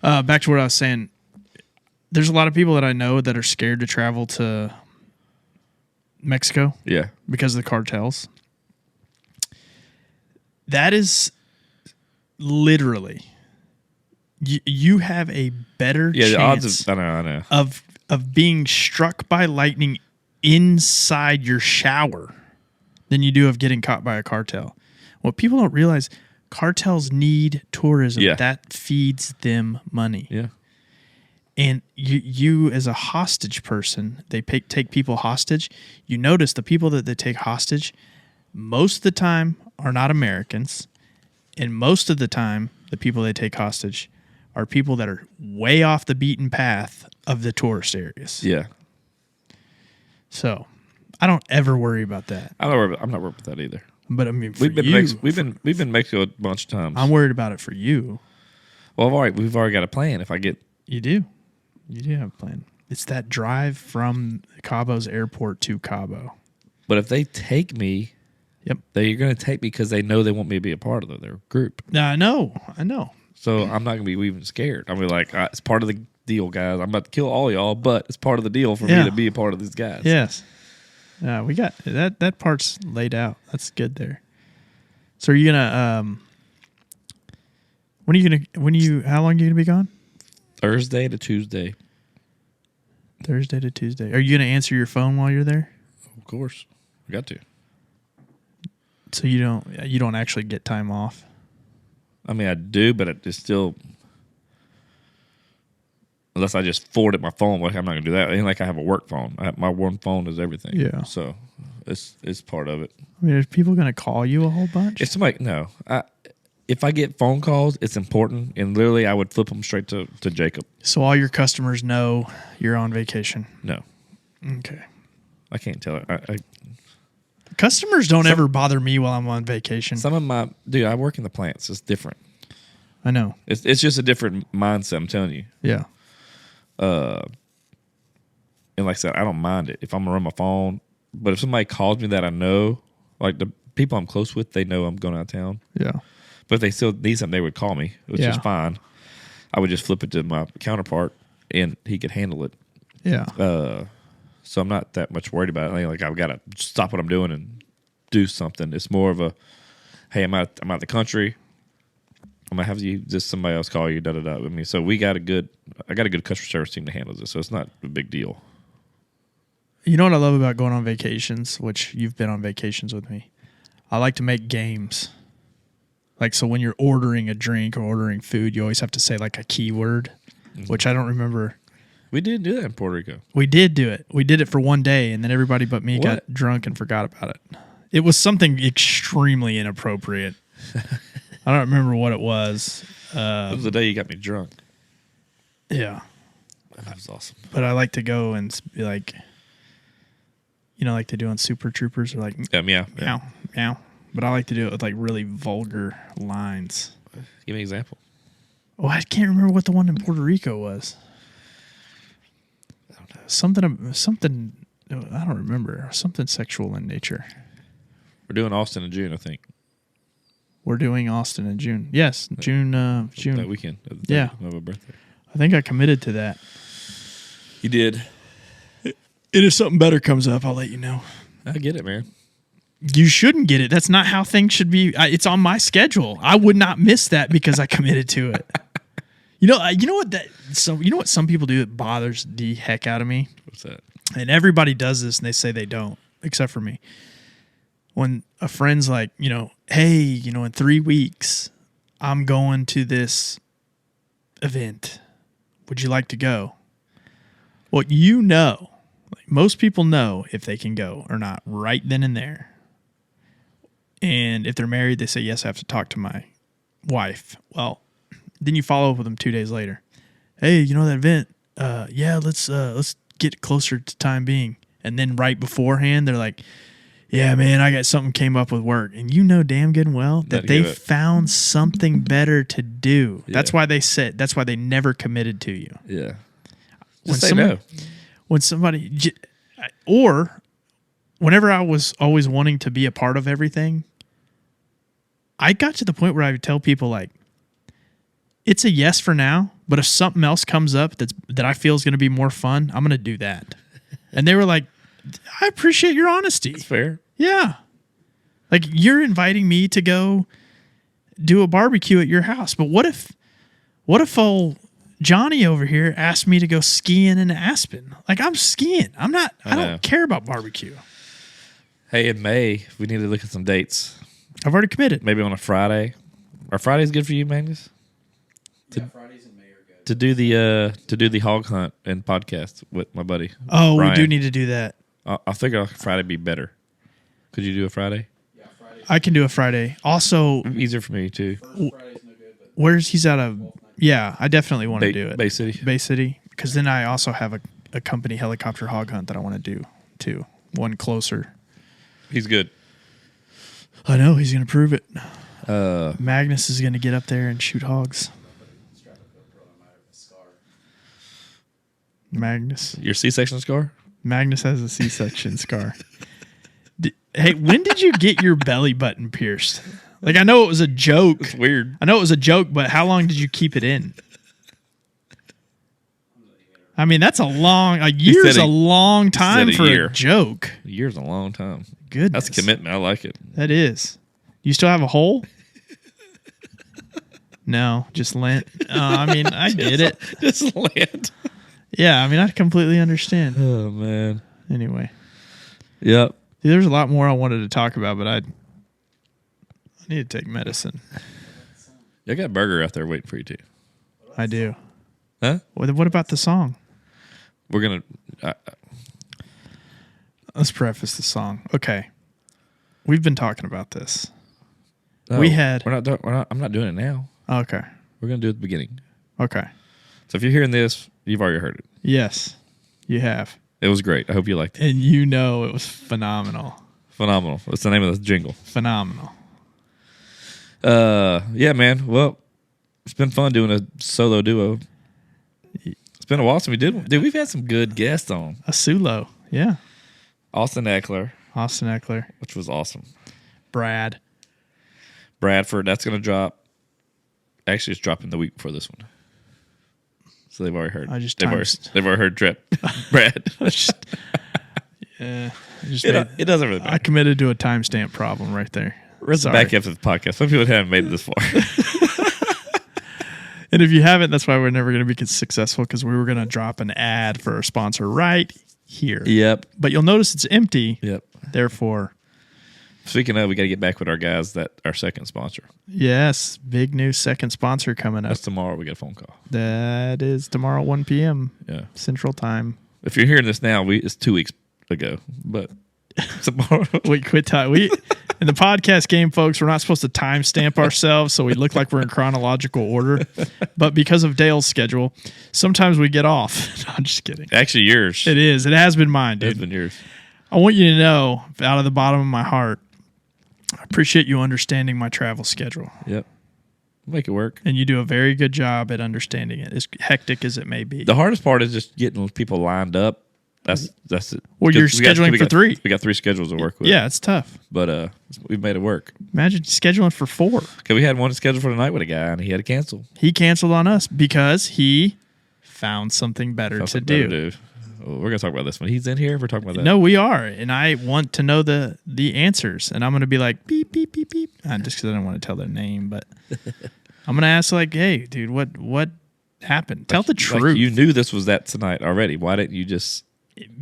back to what I was saying. There's a lot of people that I know that are scared to travel to Mexico. Yeah. Because of the cartels. That is literally you have a better chance the odds of, I know. of being struck by lightning inside your shower than you do of getting caught by a cartel. What people don't realize, cartels need tourism. Yeah. That feeds them money. Yeah. And you as a hostage person, they take people hostage. You notice the people that they take hostage, most of the time are not Americans. And most of the time, the people they take hostage are people that are way off the beaten path of the tourist areas. Yeah. So I don't ever worry about that. I'm not worried about that either. But I mean, for We've been you, we've been in Mexico a bunch of times. I'm worried about it for you. Well, we've already got a plan. If I get You do have a plan. It's that drive from Cabo's airport to Cabo. but if they take me, Yep. they're going to take me because they know they want me to be a part of their group. Now I know. So I'm not going to be even scared. I'm going to be like, it's part of the deal, guys. I'm about to kill all y'all, but it's part of the deal for me to be a part of these guys. Yes. We got that part's laid out. That's good there. So are you gonna When are you gonna? How long are you gonna be gone? Thursday to Tuesday. Thursday to Tuesday. Are you gonna answer your phone while you're there? Of course, we got to. So you don't actually get time off. I mean, I do, but it's still. Unless I just forwarded my phone, like I'm not gonna do that. It ain't like I have a work phone. My one phone is everything. Yeah. So it's part of it. I mean, are people gonna call you a whole bunch? If somebody if I get phone calls, it's important, and literally I would flip them straight to Jacob. So all your customers know you're on vacation. No, Okay. I can't tell it. Customers don't ever bother me while I'm on vacation. Some of I work in the plants. It's different. I know. It's just a different mindset. I'm telling you. Yeah. And like I said, I don't mind it if I'm gonna run my phone. But if somebody calls me that I know, like the people I'm close with, they know I'm going out of town. Yeah. But if they still need something, they would call me, which is fine. I would just flip it to my counterpart, and he could handle it. Yeah. So I'm not that much worried about it. I think, like I've got to stop what I'm doing and do something. It's more of a, hey, I'm out the country. I'm gonna have just somebody else call you. Da da da. I mean, so I got a good customer service team that handles it. So it's not a big deal. You know what I love about going on vacations, which you've been on vacations with me? I like to make games. Like, so when you're ordering a drink or ordering food, you always have to say like a keyword, which I don't remember. We did do that in Puerto Rico. We did do it. We did it for one day, and then everybody but me got drunk and forgot about it. It was something extremely inappropriate. I don't remember what it was. It was the day you got me drunk. Yeah. That was awesome. But I like to go and be like, like they do on Super Troopers, or like meow, meow, meow. But I like to do it with like really vulgar lines. Give me an example. Oh, I can't remember what the one in Puerto Rico was. I don't know. Something. I don't remember. Something sexual in nature. We're doing Austin in June, I think. We're doing Austin in June. Yes, June. That weekend. Yeah. Of my birthday. I think I committed to that. You did. And if something better comes up, I'll let you know. I get it, man. You shouldn't get it. That's not how things should be. It's on my schedule. I would not miss that because I committed to it. You know what some people do that bothers the heck out of me? What's that? And everybody does this, and they say they don't, except for me. When a friend's like, hey, in 3 weeks, I'm going to this event. Would you like to go? Well, most people know if they can go or not right then and there. And if they're married, they say, yes, I have to talk to my wife. Well, then you follow up with them 2 days later. Hey, that event? Yeah, let's get closer to time being. And then right beforehand, they're like, yeah, man, I got something came up with work. And you know damn good and well that they found something better to do. Yeah. That's why they never committed to you. Yeah. Just say no. When somebody, or whenever I was always wanting to be a part of everything, I got to the point where I would tell people like, it's a yes for now, but if something else comes up that I feel is going to be more fun, I'm going to do that. And they were like, I appreciate your honesty. That's fair. Yeah. Like, you're inviting me to go do a barbecue at your house, but what if old Johnny over here asked me to go skiing in Aspen? Like, I'm skiing. I don't care about barbecue. Hey, in May, we need to look at some dates. I've already committed. Maybe on a Friday. Are Fridays good for you, Magnus? Fridays in May are good. To do the hog hunt and podcast with my buddy. Oh, Brian. We do need to do that. I figure Friday be better. Could you do a Friday? Yeah, Fridays. I can do a Friday. Also, easier for me too. First Friday's no good, but where's he's out of? Yeah, I definitely want to do it. Bay City. Bay City, because then I also have a company helicopter hog hunt that I want to do too. One closer. He's good. I know he's going to prove it. Magnus is going to get up there and shoot hogs. strap a GoPro on my scar. Magnus Your C-section scar? has a C-section scar. Hey, when did you get your belly button pierced? Like, I know it was a joke. It's weird. I know it was a joke, but how long did you keep it in? I mean, that's a year's a long time for a joke. A year's a long time. Goodness. That's a commitment. I like it. That is. You still have a hole? No, just land. I mean, I get it. Just land. Yeah, I mean, I completely understand. Oh man. Anyway, Yep. there's a lot more I wanted to talk about, but I need to take medicine. I got a burger out there waiting for you too. I do. Huh? What about the song? We're gonna. Let's preface the song. Okay, we've been talking about this. No, We had- We're not. I'm not doing it now. Okay. We're gonna do it at the beginning. Okay. So if you're hearing this, you've already heard it. Yes, you have. It was great. I hope you liked it. And you know it was phenomenal. Phenomenal. What's the name of the jingle? Phenomenal. Yeah, man. Well, it's been fun doing a solo duo. It's been a while since we did one. Dude, we've had some good guests on. A Sulo. Yeah. Austin Eckler, Austin Eckler. which was awesome. Brad. Bradford, that's going to drop. Actually, it's dropping the week before this one. So they've already heard. I just they've already heard Trip. Brad. Yeah. I just It doesn't really I matter. committed to a timestamp problem right there. We're Sorry. back after the podcast. Some people haven't made it this far. And if you haven't, that's why we're never going to be successful, because we were going to drop an ad for our sponsor right here. Yep. But you'll notice it's empty. Yep. Therefore, Speaking of, we got to get back with our guys that our second sponsor. yes, big new second sponsor coming up. That's tomorrow. We get a phone call. That is tomorrow, 1 p.m. Yeah. Central Time. If you're hearing this now, it's 2 weeks ago, but tomorrow. We quit time. We in the podcast game, folks. We're not supposed to timestamp ourselves, so we look like we're in chronological order. But because of Dale's schedule, sometimes we get off. No, I'm just kidding. Actually, yours. It is. It has been mine, It's dude. been yours. I want you to know, out of the bottom of my heart, I appreciate you understanding my travel schedule, Yep. Make it work. and you do a very good job at understanding it, as hectic as it may be. The hardest part is just getting people lined up. That's it. Well, you're 'Cause we got- scheduling we for got- 3. We got 3 schedules to work with. Yeah, it's tough. But we've made it work. Imagine scheduling for 4. Cause we had one scheduled for tonight with a guy, and he had to cancel. He canceled on us because he found something better That's to what better do. Well, we're gonna talk about this when he's in here. We're talking about that. No, we are, and I want to know the answers, and I'm going to be like beep beep beep beep, just because I don't want to tell their name, but I'm going to ask like, hey, dude, what happened? Tell the Like, truth, you knew this was that tonight already. Why didn't you just?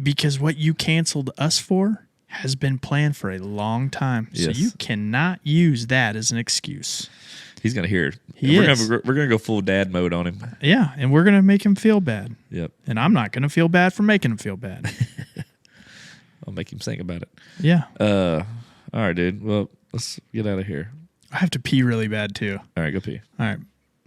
because what you canceled us for has been planned for a long time, so Yes. you cannot use that as an excuse. He's gonna hear it. He we're is. gonna go full dad mode on him. Yeah, and we're going to make him feel bad, Yep. and I'm not going to feel bad for making him feel bad. I'll make him think about it. Yeah, All right, dude. Well, let's get out of here. I have to pee really bad too. All right, go pee. All right.